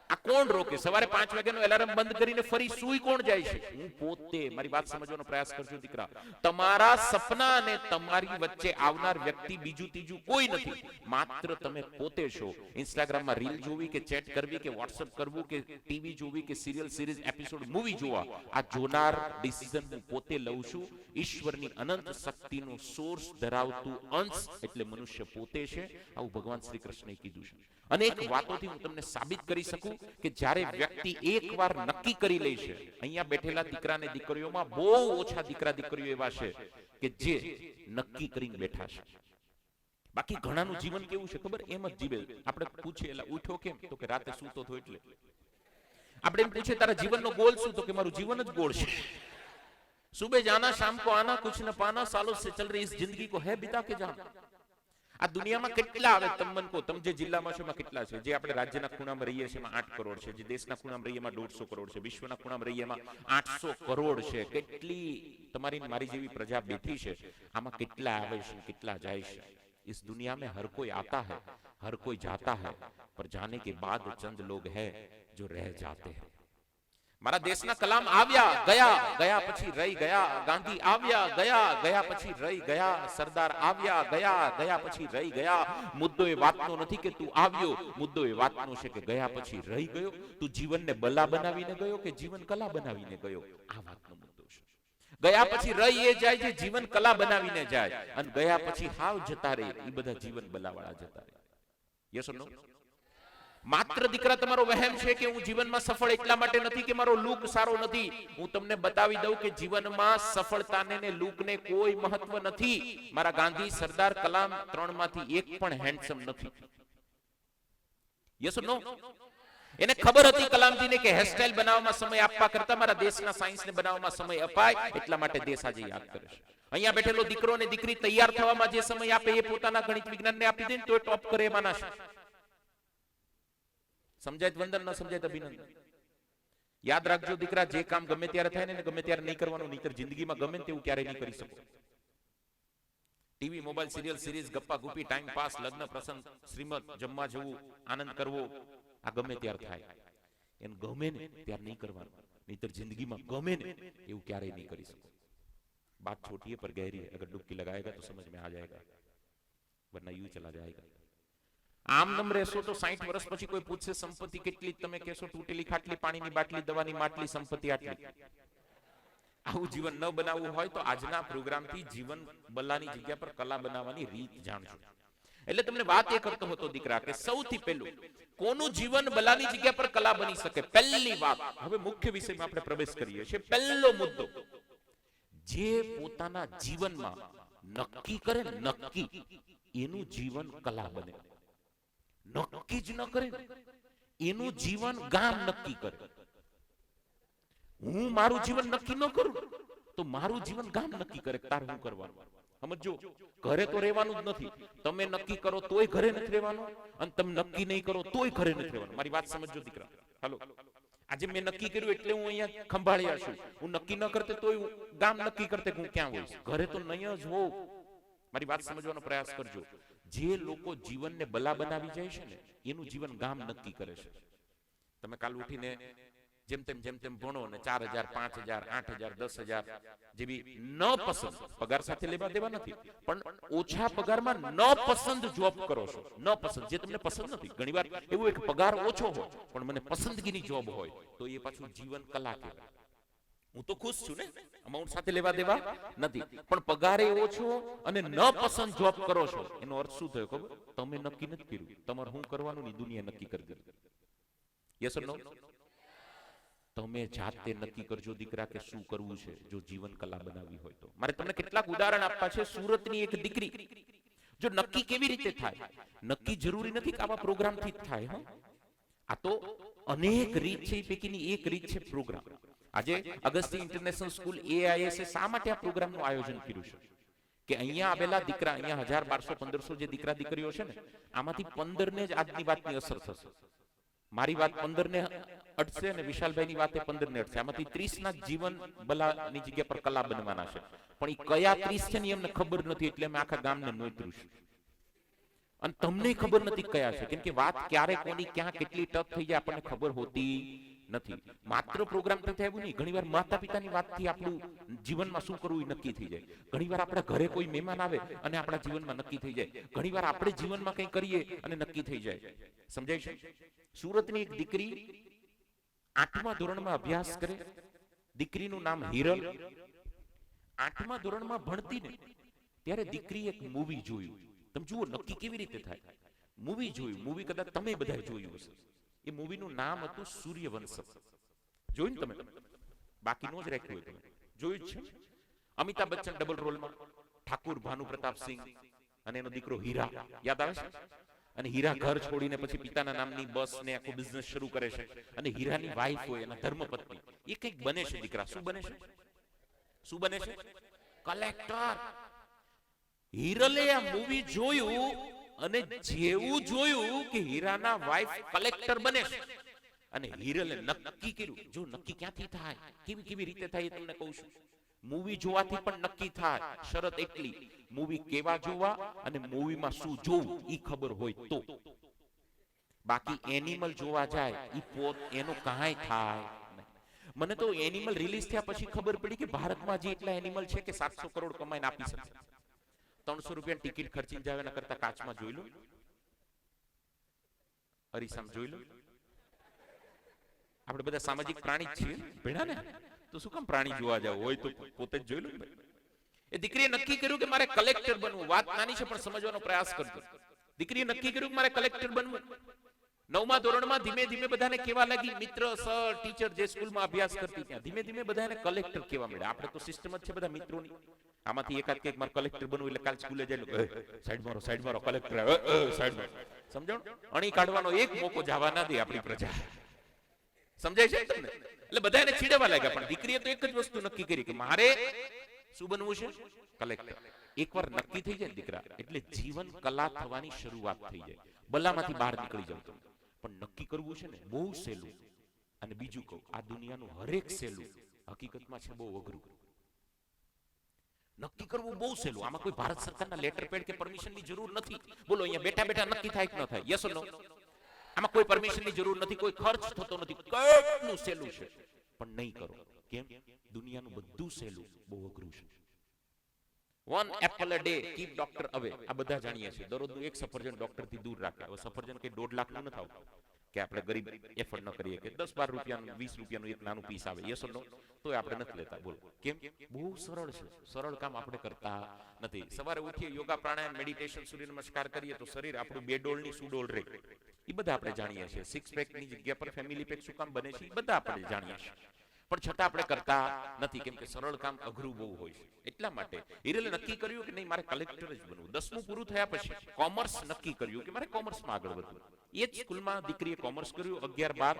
આ કોણ રોકે? સવારે 5 વાગ્યાનો એલાર્મ બંધ કરીને ફરી સૂઈ કોણ જાય છે? હું પોતે. મારી વાત સમજવાનો પ્રયાસ કરજો દીકરા. તમારા સપના અને તમારી વચ્ચે આવનાર વ્યક્તિ બીજું ત્રીજું કોઈ નથી, માત્ર તમે પોતે છો. ઇન્સ્ટાગ્રામમાં રીલ જોવી કે ચેટ કરવી કે વોટ્સએપ કરવું કે ટીવી જોવી કે સિરિયલ સિરીઝ એપિસોડ મૂવી જોવા, આ જોનાર ડિસિઝન હું પોતે લઉં છું. ઈશ્વરની અનંત શક્તિનો સોર્સ ધરાવતું અંશ એટલે મનુષ્ય પોતે છે. આવું ભગવાન શ્રી કૃષ્ણે કીધું છે. અનેક વાતોથી હું તમને સાબિત કરી શકું કે જ્યારે વ્યક્તિ એકવાર નક્કી કરી લે છે, અહીંયા બેઠેલા દીકરા અને દીકરીઓમાં બહુ ઓછા દીકરા દીકરીઓ એવા છે કે જે નક્કી કરીને બેઠા છે. બાકી ઘણાનું જીવન કેવું છે ખબર? એમ જ જીવે. આપણે પૂછીએ, એટલે ઉઠ્યો કેમ? તો કે રાતે સૂતો હતો એટલે. આપણે એમ પૂછીએ, તારા જીવનનો ગોલ શું? તો કે મારું જીવન જ ગોળ છે. સુબહ જાના શામ કો આના, કુછ ન પાના, સાલોं से चल रही इस जिंदगी को है बिता के जाना. આ દુનિયામાં કેટલા આવે તમે મને કહો? તમે જે જિલ્લામાં છો એમાં કેટલા છે? જે આપણે રાજ્યના ખૂણામાં રહીએ છીએ એમાં 8 કરોડ છે, જે દેશના ખૂણામાં રહીએ એમાં 150 કરોડ છે, વિશ્વના ખૂણામાં રહીએ એમાં 800 કરોડ છે. કેટલી તમારી મારી જેવી પ્રજા બેઠી છે, આમાં કેટલા આવે છે, કેટલા જાય છે? इस दुनिया में हर कोई आता है, हर कोई जाता है, पर जाने के बाद चंद लोग हैं जो रह जाते हैं. મારા દેશના કલામ આવ્યા ગયા, ગયા પછી રહી ગયા. ગાંધી આવ્યા ગયા, ગયા પછી રહી ગયા. સરદાર આવ્યા ગયા, ગયા પછી રહી ગયા. મુદ્દો એ વાતનો નથી કે તું આવ્યો, મુદ્દો એ વાતનો છે કે ગયા પછી રહી ગયો. તું જીવનને બલા બનાવીને ગયો કે જીવન કલા બનાવીને ગયો? આ વાતનો મુદ્દો છે. ગયા પછી રહી એ જાય જે જીવન કલા બનાવીને જાય, અને ગયા પછી હાવ જતા રહે એ બધા જીવન બલાવાળા જતા રહે. યસ ઓર નો? માત્ર દીકરા તમારો વહેમ છે કે હું જીવનમાં સફળ એટલા માટે નથી કે મારો લુક સારો નથી. હું તમને બતાવી દઉં કે જીવનમાં સફળતાને ને લુકને કોઈ મહત્વ નથી. મારા ગાંધી, સરદાર, કલામ ત્રણમાંથી એક પણ હેન્ડસમ નથી. યસ ઓર નો? એને ખબર હતી કલામજીને કે હેરસ્ટાઇલ બનાવવામાં સમય આપવા કરતા મારા દેશના સાયન્સને બનાવવામાં સમય અપાય, એટલા માટે દેશ આજે યાદ કરે છે. અહીંયા બેઠેલો દીકરો ને દીકરી તૈયાર થવામાં જે સમય આપે એ પોતાના ગણિત વિજ્ઞાનને આપી દે ને તો ટોપ કરે એમાં છે. સમજાય વંદન, ન સમજાય અભિનંદન. યાદ રાખજો દીકરા, જે કામ ગમે ત્યારે થાય ને ગમે ત્યારે નહીં કરવાનું, નહીતર જિંદગીમાં ગમે તેવું ક્યારેય નહીં કરી શકો. ટીવી, મોબાઈલ, સિરિયલ, સિરીઝ, ગપ્પા ગુપી, ટાઈમ પાસ, લગ્ન પ્રસંગ, શ્રીમદ, જમવા જવું, આનંદ કરવો, આ ગમે ત્યારે થાય. એને ગમે ને ત્યારે નહીં કરવાનું, નહીતર જિંદગીમાં ગમે ને એવું ક્યારેય નહીં કરી શકો. बात छोटी है पर गहरी है, अगर डुबकी लगाएगा तो समझ में आ जाएगा, वरना यूं चला जाएगा. આમ નમ રહેશો તો 60 વર્ષ પછી કોઈ પૂછશે સંપત્તિ કેટલી, તમે કહેશો તૂટેલી ખાટલી, પાણીની બાટલી, દવાની માટલી, સંપત્તિ આટલી. આવું જીવન ન બનાવવું હોય તો આજના પ્રોગ્રામથી જીવન બલ્લાની જગ્યા પર કલા બનાવવાની રીત જાણજો. એટલે તમને વાત એ કરતો હતો દીકરા કે સૌથી પહેલું કોનું જીવન બલ્લાની જગ્યા પર કલા બની શકે. પહેલી વાત, હવે મુખ્ય વિષયમાં આપણે પ્રવેશ કરીએ છીએ. પહેલો મુદ્દો, જે પોતાના જીવનમાં નક્કી કરે, નક્કી એનું જીવન કલા બને. નક્કી જ ન કરે એનું જીવન ગામ નક્કી કરે. હું મારું જીવન નક્કી ન કરું તો મારું જીવન ગામ નક્કી કરે તારે શું કરવાનું. સમજો, ઘરે તો રહેવાનું જ નથી. તમે નક્કી કરો તોય ઘરે નથી રહેવાનું, અને તમે નક્કી નહીં કરો તોય ઘરે નથી રહેવાનું. મારી વાત સમજો દીકરા. હાલો, આજે મેં નક્કી કર્યું એટલે હું અહીંયા ખંભાળ્યા છું. હું નક્કી ન કરતે તોય ગામ નક્કી કરતે હું ક્યાં હોઈશ, ઘરે તો નહીં જ હોઉં. મારી વાત સમજવાનો પ્રયાસ કરજો. જે લોકો જીવનને બલા બનાવી જાય છે ને એનું જીવન ગામ નક્કી કરે છે. તમે કાલ ઉઠીને જેમ તેમ ભણો ને 4000, 5000, 8000, 10000 જેવી ન પસંદ, પગાર સાથે લેવા દેવા નથી, પણ ઓછા પગારમાં ન પસંદ જોબ કરો છો. ન પસંદ, જે તમને પસંદ નથી. ઘણીવાર એવું એક પગાર ઓછો હોય પણ મને પસંદગીની જોબ હોય તો એ પાછું જીવન કલા કહેવાય. હું તો ખુશ છું ને, અમાઉન્ટ સાથે લેવા દેવા નથી, પણ પગારે ઓછો અને ન પસંદ જોબ કરો છો, એનો અર્થ શું થયો ખબર? તમે નક્કી નથી કર્યું, તમારે શું કરવાનું ની દુનિયા નક્કી કરી દીધું. યસ ઓર નો? તમે જાતે નક્કી કરજો દીકરા કે શું કરવું છે જો જીવન કલા બનાવવી હોય તો. મારે તમને કેટલાક ઉદાહરણ આપવા છે. સુરતની એક દીકરી, જો નક્કી કેવી રીતે થાય? નક્કી જરૂરી નથી કે આવા પ્રોગ્રામથી જ થાય. હા, આ તો અનેક રીત છે, એ પૈકીની એક રીત છે પ્રોગ્રામ. આજે અગસ્તી ઇન્ટરનેશનલ સ્કૂલ AIS શા માટે આ પ્રોગ્રામનું આયોજન કર્યું છે કે અહીંયા આવેલા દીકરા, અહીંયા 1000, 1200, 1500 જે દીકરા દીકરીઓ છે ને, આમાંથી 15 ને જ આજની વાતની અસર થશે. મારી વાત 15 ને અટશે અને વિશાલભાઈની વાતે 15 ને અટશે. આમાંથી 30 ના જીવન બલાની જગ્યા પર કલા બનવાના છે, પણ એ કયા 30 છે ને એમને ખબર નથી, એટલે અમે આખા ગામને નોતર્યું છે. અને તમને ખબર નથી કયા છે, કેમ કે વાત ક્યારે કોની ક્યાં કેટલી ટક થઈ જાય આપણને ખબર હોતી નથી. માત્ર પ્રોગ્રામ થતા એવું નહીં, ઘણીવાર માતા પિતાની વાતથી આપણું જીવનમાં શું કરવું એ નક્કી થઈ જાય. ઘણીવાર આપણા ઘરે કોઈ મહેમાન આવે અને આપણા જીવનમાં નક્કી થઈ જાય. ઘણીવાર આપણે જીવનમાં કંઈ કરીએ અને નક્કી થઈ જાય. સમજાય છે? સુરતની એક દીકરી 8મા ધોરણમાં અભ્યાસ કરે. દીકરીનું નામ હિરલ. 8મા ધોરણમાં ભણતી ને ત્યારે દીકરી એક મૂવી જોયું. તમે જુઓ નક્કી કેવી રીતે થાય. મૂવી જોયું, મૂવી કદાચ તમે બધા જોયું હશે. એ મૂવીનું નામ હતું સૂર્યવંશમ. જોયું તમે? બાકી નો જ રાખ્યું હોય. તમે જોયું છે? અમિતાભ બચ્ચન ડબલ રોલમાં, ઠાકુર ભાનુ પ્રતાપસિંહ અને એનો દીકરો હીરા. યાદ આવે છે? અને હીરા ઘર છોડીને પછી પિતાના નામની બસ ને આખો બિઝનેસ શરૂ કરે છે. અને હીરાની વાઈફ હોય એના ધર્મપત્ની, એ કંઈક બને છે દીકરા. શું બને છે? શું બને છે? કલેક્ટર. હિરલે આ મૂવી જોયું અને જેવું જોયું કે હીરાના વાઈફ કલેક્ટર બને છે, અને હિરલે નક્કી કર્યું. જો નક્કી ક્યાંથી થાય, કેવી કેવી રીતે થાય એ તમને કહું છું. મૂવી જોવાથી પણ નક્કી થાય. શરત એટલી, મૂવી કેવા જોવા અને મૂવીમાં શું જોવું ઈ ખબર હોય તો. બાકી એનિમલ જોવા જાય ઈ પોત એનું કાંઈ થાય. મને તો એનિમલ રિલીઝ થયા પછી ખબર પડી કે ભારતમાં જે એટલા એનિમલ છે કે 700 કરોડ કમાઈને આપી શકે. 300 રૂપિયાની ટિકિટ ખર્ચીને જાવ એના કરતા કાચમાં જોઈ લો, અરીસામાં જોઈ લો. આપણે બધા સામાજિક પ્રાણી જ છીએ ભેણા ને, તો શું કામ પ્રાણી જોવા જાવ? હોય તો પોતે જ જોઈ લો ને. એ દીકરીએ નક્કી કર્યું કે મારે કલેક્ટર બનવું. વાત નાની છે પણ સમજવાનો પ્રયાસ કરજો. દીકરીએ નક્કી કર્યું કે મારે કલેક્ટર બનવું. 9મા ધોરણમાં ધીમે ધીમે બધાને કેવા લાગી, મિત્ર, સર, ટીચર જે સ્કૂલમાં અભ્યાસ કરતી ત્યાં ધીમે ધીમે બધાને કલેક્ટર કેવા મળ્યા. આપણે તો સિસ્ટમ જ છે બધા મિત્રોની. આમાંથી એકાદ કે મારે કલેક્ટર બનવું એટલે કાલ સ્કૂલે જાય સાઈડ મારો કલેક્ટર સાઈડ મારો. સમજો? અણી કાઢવાનો એક મોકો જવા ના દે આપણી પ્રજા. સમજાય છે તમને? એટલે બધાને ચીડવા લાગ્યા. પણ દીકરીએ તો એક જ વસ્તુ નક્કી કરી કે મારે શું બનવું છે? કલેક્ટર. એકવાર નક્કી થઈ જાય દીકરા એટલે જીવન કલા થવાની શરૂઆત થઈ જાય. બલામાંથી બહાર નીકળી જાવ તમે. પણ નક્કી કરવું છે ને બહુ સહેલું. અને બીજું કહું, આ દુનિયાનું હરેક સહેલું હકીકતમાં છે બહુ અઘરું. નક્કી કરવું બહુ સહેલું. આમાં કોઈ ભારત સરકારના લેટર પેડ કે પરમિશનની જરૂર નથી. બોલો અહીંયા બેઠા બેઠા નક્કી થાય કે ન થાય? યસ ઓર નો? આમાં કોઈ પરમિશનની જરૂર નથી, કોઈ ખર્ચ થતો નથી. કેટલું સહેલું છે. પણ નહીં કરો. કેમ? દુનિયાનું બધું સહેલું બહુ અઘરું છે. 1 apple a day keep doctor away. આ બધા જાણીએ છીએ. દરરોજનું એક સફરજન ડોક્ટરથી દૂર રાખે. હવે સફરજન કે 1.5 લાખનું ન થાવ કે આપણે ગરીબ એફર્ટ ન કરીએ કે 10-12 રૂપિયાનું 20 રૂપિયાનું એક નાનું પીસ આવે. યસ ઓર નો? તોય આપણે નથી લેતા. બોલો કેમ? બહુ સરળ છે. સરળ કામ આપણે કરતા નથી. સવારે ઉઠીએ, યોગા, પ્રાણાયામ, મેડિટેશન, સૂર્ય નમસ્કાર કરીએ તો શરીર આપણું બેડોળની સુડોળ રહે. એ બધા આપણે જાણીએ છીએ. 6 પેકની જગ્યા પર ફેમિલી પેક શું કામ બને છે? એ બધા આપણે જાણીએ છીએ. પણ છતાં આપણે કરતા નથી. કેમ કે સરળ કામ અઘરું બહુ હોય છે. એટલા માટે હિરલે નક્કી કર્યું કે નહીં મારે કલેક્ટર જ બનવું. 10મું પૂરું થયા પછી કોમર્સ નક્કી કર્યું કે મારે કોમર્સમાં આગળ વધવું. એ જ સ્કૂલમાં દીકરીએ કોમર્સ કર્યું. 11-12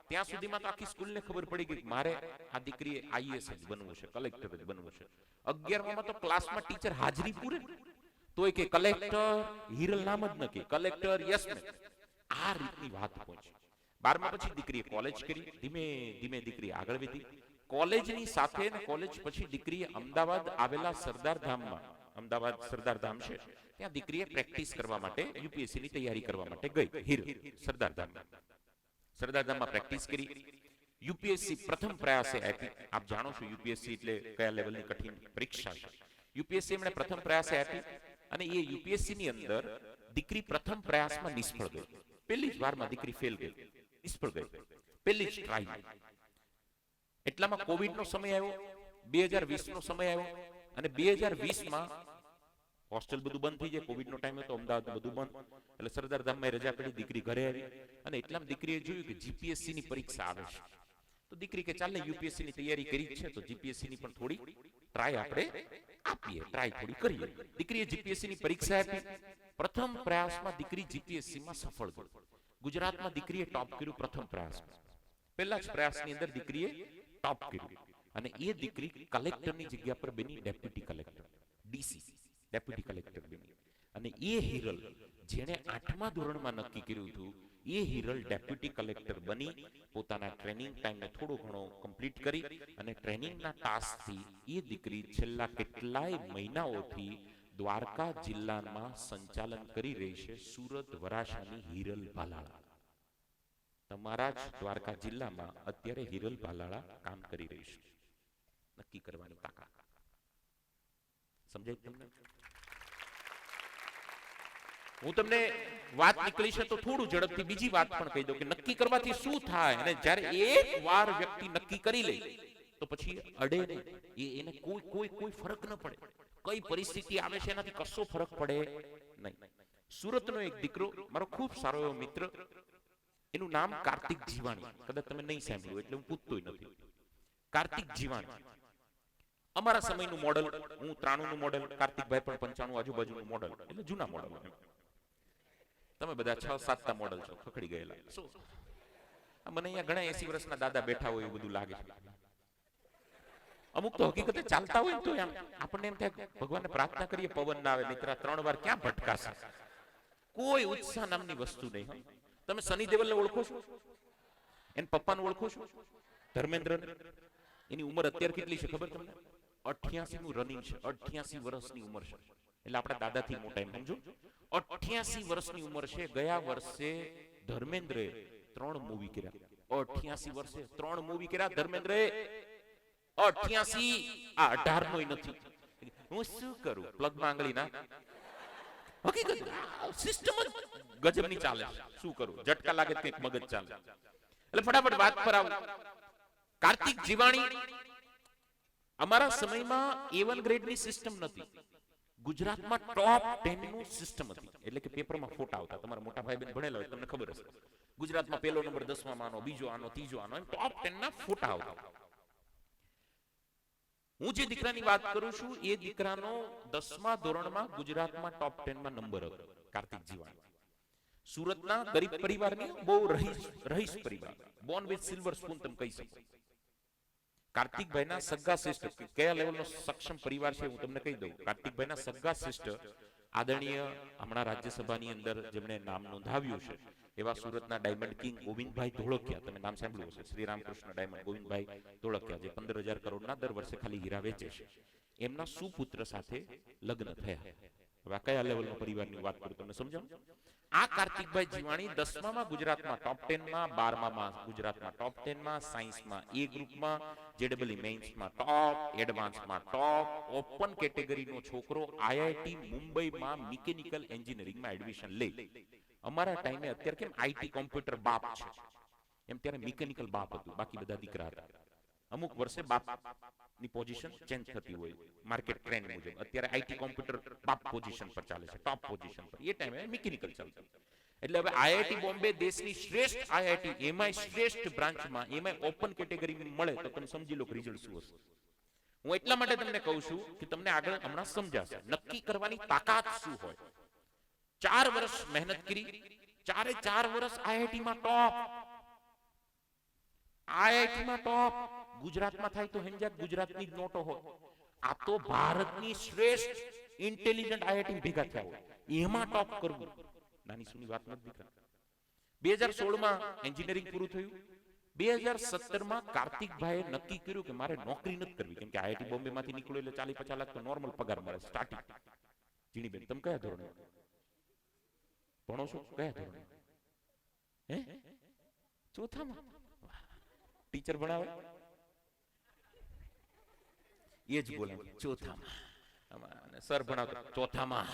ત્યાં સુધીમાં તો આખી સ્કૂલને ખબર પડી ગઈ કે મારે આ દીકરીએ આઈએએસ જ બનવું છે, કલેક્ટર જ બનવું છે. 11માં તો ક્લાસમાં ટીચર હાજરી પૂરે તોય કે કલેક્ટર. હિરલ નામ જ ન કે કલેક્ટર. Yes ma'am. આ રીતની વાત પહોંચી. 12મા પછી દીકરીએ કોલેજ કરી. ધીમે ધીમે દીકરી આગળ વધી. કોલેજની સાથે ને કોલેજ પછી દીકરીએ અમદાવાદ આવેલા સરદારધામમાં, અમદાવાદ સરદારધામ છે ત્યાં દીકરીએ પ્રેક્ટિસ કરવા માટે, યુપીએસસી ની તૈયારી કરવા માટે ગઈ. હિરલ સરદારધામમાં પ્રેક્ટિસ કરી. યુપીએસસી પ્રથમ પ્રયાસે આપી. આપ જાણો છો યુપીએસસી એટલે કયા લેવલની કઠિન પરીક્ષા છે. યુપીએસસી એમણે પ્રથમ પ્રયાસે આપી અને એ યુપીએસસી ની અંદર દીકરી પ્રથમ પ્રયાસમાં નિષ્ફળ ગઈ. પહેલી જ વારમાં દીકરી ફેલ ગઈ, નિષ્ફળ ગઈ પહેલી જ ટ્રાયમાં. એટલામાં કોવિડનો સમય આવ્યો, 2020નો સમય આવ્યો અને 2020માં હોસ્ટેલ બધું બંધ થઈ જાય. કોવિડનો ટાઈમ હતો, અમદાવાદ બધું બંધ. એટલે સરદારધામમાં રજા પડી, દીકરી ઘરે આવી અને એટલામાં દીકરીએ જોયું કે જીપીએસસી ની પરીક્ષા આવે છે. તો દીકરી કે ચાલ ને યુપીએસસી ની તૈયારી કરી છે તો જીપીએસસી ની પણ થોડી ટ્રાય આપણે આપીએ, ટ્રાય થોડી કરીએ. દીકરીએ જીપીએસસી ની પરીક્ષા આપી. પ્રથમ પ્રયાસમાં દીકરી જીપીએસસી માં સફળ ગઈ. ગુજરાતમાં દીકરીએ ટોપ કર્યું પ્રથમ પ્રયાસમાં. પહેલા જ પ્રયાસની અંદર દીકરીએ ટોપ કર્યું અને એ દીકરી કલેક્ટરની જગ્યા પર બની deputy collector, DC deputy collector બની. અને એ હિરલ જેણે 8મા ધોરણમાં નક્કી કર્યું હતું એ હિરલ ડેપ્યુટી કલેક્ટર બની પોતાના ટ્રેનિંગ ટાઈમને થોડો ઘણો કમ્પ્લીટ કરી અને ટ્રેનિંગના ટાસ્કથી એ દીકરી છેલ્લા કેટલાય મહિનાઓથી દ્વારકા જિલ્લામાં સંચાલન કરી રહી છે. સુરત વરાછાની હિરલ ભાલાળા. તમારા જ દ્વારકા જિલ્લામાં અત્યારે હિરલ ભાલાળા કામ કરી રહી છે. નક્કી કરવાની તાકાત. સમજાય તમને? હું તમને વાત નીકળી છે તો થોડું ઝડપથી બીજી વાત પણ કહી દઉં કે નક્કી કરવાથી શું થાય. અને જ્યારે એક વાર વ્યક્તિ નક્કી કરી લે તો પછી અડે નહીં. એને કોઈ ફરક ન પડે. કઈ પરિસ્થિતિ આવે છે એનાથી કશો ફરક પડે નહીં. સુરતનો એક દીકરો, મારો ખૂબ સારો એવો મિત્ર, એનું નામ કાર્તિક જીવાણી. કદાચ તમે નહીં સાંભળ્યું એટલે હું પૂછતોય નથી. કાર્તિક જીવાણી અમારા સમયનું મોડલ. હું 93નું મોડલ, કાર્તિકભાઈ પણ 95 આજુબાજુનું મોડલ, એટલે જૂના મોડલ. તમે બધા 6-7 મોડલ છો, ખખડી ગયેલા. શું મને અહીંયા ઘણા 80 વર્ષના દાદા બેઠા હોય એવું બધું લાગે છે. અમુક તો હકીકતે ચાલતા હોય તો એમ આપણને એમ થાય ભગવાનને પ્રાર્થના કરીએ પવન ના આવે, નહીતર 3 વાર ક્યાં ભટકાશે. કોઈ ઉત્સાહ નામની વસ્તુ નહીં. તમે સની દેવલને ઓળખો છો? એન પપ્પાને ઓળખો છો? ધર્મેન્દ્ર. એની ઉંમર અત્યારે કેટલી છે ખબર તમને? 88 નું રનિંગ છે. 88 વર્ષની ઉંમર છે. એટલે આપણા દાદાથી મોટા, એમ સમજો. 88 વર્ષની ઉંમર છે. ગયા વર્ષે ધર્મેન્દ્રએ 3 મૂવી કર્યા. 88 વર્ષે 3 મૂવી કર્યા ધર્મેન્દ્રએ. 88 આ 18 નોય નથી. હું શું કરું? પ્લગમાં આંગળી ના. હકીકત સિસ્ટમ જ ગજબની ચાલે. શું કરું? ઝટકા લાગે તો કંઈક મગજ ચાલે. એટલે ફટાફટ વાત પર આવું. કાર્તિક જીવાણી અમારા સમયમાં A1 ગ્રેડની સિસ્ટમ નથી. ગુજરાતમાં ટોપ 10 નું સિસ્ટમ હતી. એટલે કે પેપરમાં ફોટા આવતા. તમારા મોટા ભાઈ બહેન ભણેલા હોય તમને ખબર હશે. ગુજરાતમાં પહેલો નંબર 10માં આનો, બીજો આનો, ત્રીજો આનો, એમ ટોપ 10 ના ફોટા આવતા. હું જે દીકરાની વાત કરું છું એ દીકરાનો 10મા ધોરણમાં ગુજરાતમાં ટોપ 10 માં નંબર હતો. કાર્તિક જીવાણી. સુરતના ગરીબ પરિવારની, બહુ રહીશ પરિવાર, બોર્ન વિથ સિલ્વર સ્પૂન તમે કહી શકો. કાર્તિકભાઈના સગા સિસ્ટર, કયા લેવલનો સક્ષમ પરિવાર છે હું તમને કહી દઉં. કાર્તિકભાઈના સગા સિસ્ટર આદરણીય હમણાં રાજ્યસભાની અંદર જેમણે નામ નોંધાવ્યું છે એવા સુરતના ડાયમંડ કિંગ ગોવિંદભાઈ ધોળકિયા, તમે નામ સાંભળ્યું હશે, શ્રી રામકૃષ્ણ ડાયમંડ ગોવિંદભાઈ ધોળકિયા, જે 15,000 કરોડના દર વર્ષે ખાલી હીરા વેચે છે, એમના સુપુત્ર સાથે લગ્ન થયા. હવે આ કયા લેવલનો પરિવારની વાત કરું તમને સમજાવું. આ કાર્તિકભાઈ જીવાણી 10માં ગુજરાતમાં ટોપ 10 માં, 12માં ગુજરાતમાં ટોપ 10 માં, સાયન્સમાં A ગ્રુપમાં, JEE મેઇન્સમાં ટોપ, એડવાન્સમાં ટોપ, ઓપન કેટેગરીનો છોકરો IIT મુંબઈમાં મિકેનિકલ એન્જિનિયરિંગમાં એડમિશન લે. અમારા ટાઈમે અત્યારે કેમ IT કોમ્પ્યુટર બાપ છે એમ ત્યારે મિકેનિકલ બાપ હતું, બાકી બધા દીકરા હતા. અમુક વર્ષે બાપની પોઝિશન ચેન્જ થતી હોય માર્કેટ ટ્રેન્ડ મુજબ. અત્યારે IT કોમ્પ્યુટર બાપ પોઝિશન પર ચાલે છે, ટોપ પોઝિશન પર. એ ટાઈમે મિકેનિકલ ચાલતું. એટલે હવે IIT બોમ્બે દેશની શ્રેષ્ઠ IIT, એમાંય શ્રેષ્ઠ બ્રાન્ચમાં, એમાંય ઓપન કેટેગરી મળે તો તમે સમજી લો રિઝલ્ટ શું હશે. હું એટલા માટે તમને કહું છું કે તમને આગળ હમણાં સમજાશે નક્કી કરવાની તાકાત શું હોય. 4 વર્ષ મહેનત કરી, 4 વર્ષ IIT માં ટોપ, IIT માં ટોપ. ગુજરાતમાં થાય તો હેંજાત ગુજરાતની જ નોટો હોય. આ તો ભારતની શ્રેષ્ઠ ઇન્ટેલિજન્ટ IIT ભેગા થયા હોય, એમાં ટોપ કરવું નાની સુની વાત નથી દીકરા. 2016 માં એન્જિનિયરિંગ પૂરું થયું. 2017 માં કાર્તિકભાઈએ નક્કી કર્યું કે મારે નોકરી નથી કરવી, કેમ કે IIT બોમ્બે માંથી નીકળ્યો એટલે 40-50 લાખ તો નોર્મલ પગાર મળે સ્ટાર્ટિંગ. જીણીબેન તમે કયા ધોરણે ભણો છો? કયા ધોરણે? હે, ચોથામાં? ટીચર ભણાવે એ જ બોલે ચોથામાં, સર ભણાવતા ચોથામાં.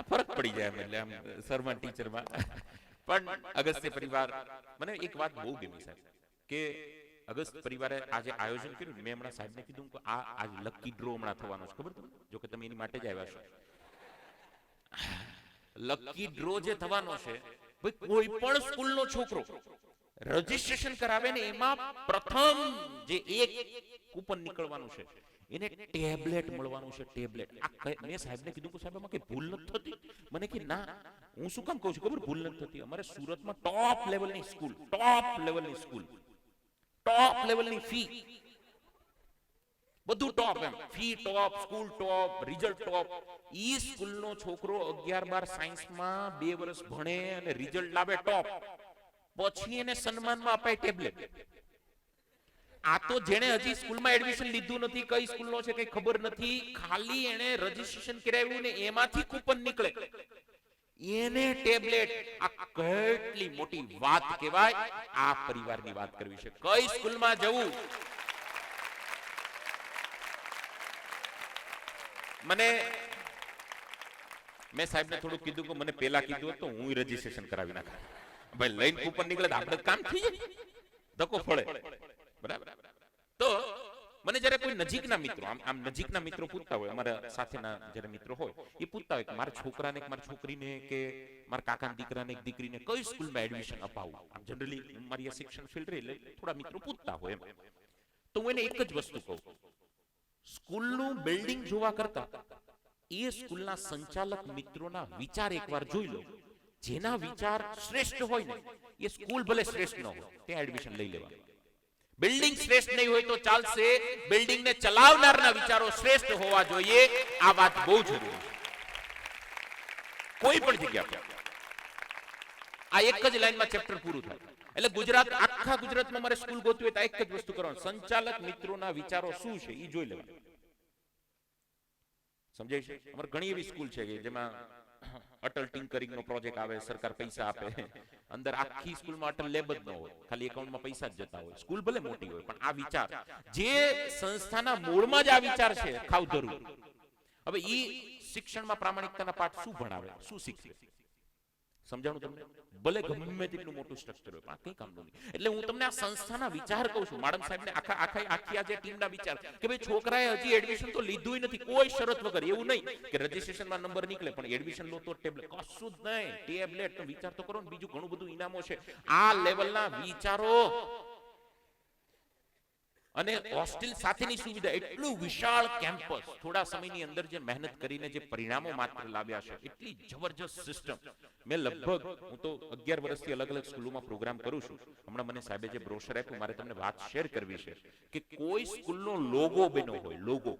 ફરક પડી જાય એટલે આમ સરમાં ટીચરમાં. પણ અગસ્ત્ય પરિવાર, મને એક વાત બહુ ગમી સાહેબ કે અગસ્ત્ય પરિવારે આજે આયોજન કર્યું. મેં હમણાં સાહેબને કીધું કે આ લકી ડ્રો હમણાં થવાનો છે, ખબર તમને? જો કે તમે એની માટે જ આવ્યા છો. લકી ડ્રો જે થવાનો છે, ભાઈ કોઈ પણ સ્કૂલનો છોકરો રજીસ્ટ્રેશન કરાવે ને એમાં પ્રથમ જે એક કૂપન નીકળવાનું છે એને ટેબ્લેટ મળવાનું છે. ટેબ્લેટ. મેં સાહેબને કીધું કે સાહેબ આમાં કઈ ભૂલ નથી થતી? મને કે ના. હું શું કામ કહું છું ખબર? ભૂલ નથી થતી. અમારે સુરતમાં ટોપ લેવલની સ્કૂલ, ટોપ લેવલની ફી, બધું ટોપ, એમ ફી ટોપ, સ્કૂલ ટોપ, રિઝલ્ટ ટોપ. ઈ સ્કૂલનો છોકરો 11-12 સાયન્સમાં 2 વર્ષ ભણે અને રિઝલ્ટ લાવે ટોપ, પછી એને સન્માનમાં અપાય ટેબ્લેટ. આ તો જેણે હજી સ્કૂલમાં એડમિશન લીધું નથી, કઈ સ્કૂલનો છે કઈ ખબર નથી, ખાલી એને રજીસ્ટ્રેશન કરાવ્યું ને એમાંથી કૂપન નીકળે, એને ટેબ્લેટ. આ કેટલી મોટી વાત કહેવાય. આ પરિવારની વાત કરવી છે. કઈ સ્કૂલમાં જવું? મેં સાહેબને થોડું કીધું કે મને પેલા કીધું તો હું રજીસ્ટ્રેશન કરાવી નાખા. ભાઈ લઈને કૂપન નીકળે તો આપણે કામ થઈ જાય, ધક્કો ફળે. બરાબર. તો મને જ્યારે કોઈ નજીકના મિત્રો, આમ નજીકના મિત્રો પૂછતા હોય, અમારા સાથેના જ્યારે મિત્રો હોય એ પૂછતા હોય કે મારા છોકરાને, મારી છોકરીને, કે મારા કાકાના દીકરાને, દીકરીને કઈ સ્કૂલમાં એડમિશન અપાવવું. આમ જનરલી મારી શિક્ષણ ફિલ્ડ એટલે થોડા મિત્રો પૂછતા હોય એમ. તો હું એને એક જ વસ્તુ કહું, સ્કૂલનું બિલ્ડિંગ જોવા કરતા એ સ્કૂલના સંચાલક મિત્રોના વિચાર એકવાર જોઈ લો. જેના વિચાર શ્રેષ્ઠ હોય ને, એ સ્કૂલ ભલે શ્રેષ્ઠ ન હોય ત્યાં એડમિશન લઈ લેવાનું. બિલ્ડિંગ શ્રેષ્ઠ નહીં હોય તો ચાલશે, બિલ્ડિંગને ચલાવનારના વિચારો શ્રેષ્ઠ હોવા જોઈએ. આ વાત બહુ જરૂરી છે કોઈ પણ જગ્યા પર. આ એક જ લાઈનમાં ચેપ્ટર પૂરું થાય. એટલે ગુજરાત, આખા ગુજરાતમાં મારે સ્કૂલ ગોતવી હોય તો એક જ વસ્તુ કરવાનું, સંચાલક મિત્રોના વિચારો શું છે એ જોઈ લેવાનું. સમજાય છે? અમારે ઘણી એવી સ્કૂલ છે કે જેમાં અટલ ટિંકરિંગ નો પ્રોજેક્ટ આવે, સરકાર પૈસા આપે, અંદર આખી સ્કૂલમાં અટલ લેબ જ ન હોય, ખાલી એકાઉન્ટમાં પૈસા જ જતા હોય. સ્કૂલ ભલે મોટી હોય પણ આ વિચાર, જે સંસ્થાના મૂળમાં જ આ વિચાર છે, ખાવધરું. હવે ઈ શિક્ષણમાં પ્રામાણિકતાના પાઠ શું ભણાવે, શું શીખવે? સમજાણું તમને? ભલે ગમે તેટલું મોટું સ્ટ્રક્ચર હોય, પણ આ કઈ કામનું નહીં. એટલે હું તમને આ સંસ્થાના વિચાર કહું છું. માડમ સાહેબને આખી આ જે ટીમના વિચાર કે ભાઈ છોકરાએ હજી એડમિશન તો લીધું નથી, કોઈ શરત વગર. એવું નહીં કે રજીસ્ટ્રેશનમાં નંબર નીકળે પણ એડમિશન લો તો ટેબ્લેટ, કશું જ નહીં. ટેબ્લેટ તો વિચાર તો કરો ને, બીજું ઘણું બધું ઇનામો છે. આ લેવલના વિચારો અને હોસ્ટેલ સાથેની સુવિધા, એટલું વિશાળ કેમ્પસ, થોડા સમયની અંદર જે મહેનત કરીને જે પરિણામો માત્ર લાવ્યા છે, એટલી જબરજસ્ત સિસ્ટમ. મેં લગભગ, હું તો 11 વર્ષથી અલગ અલગ સ્કૂલોમાં પ્રોગ્રામ કરું છું. હમણાં મને સાહેબે જે બ્રોશર આપ્યું, મારે તમને વાત શેર કરવી છે કે કોઈ સ્કૂલનો લોગો બન્યો હોય, લોગો,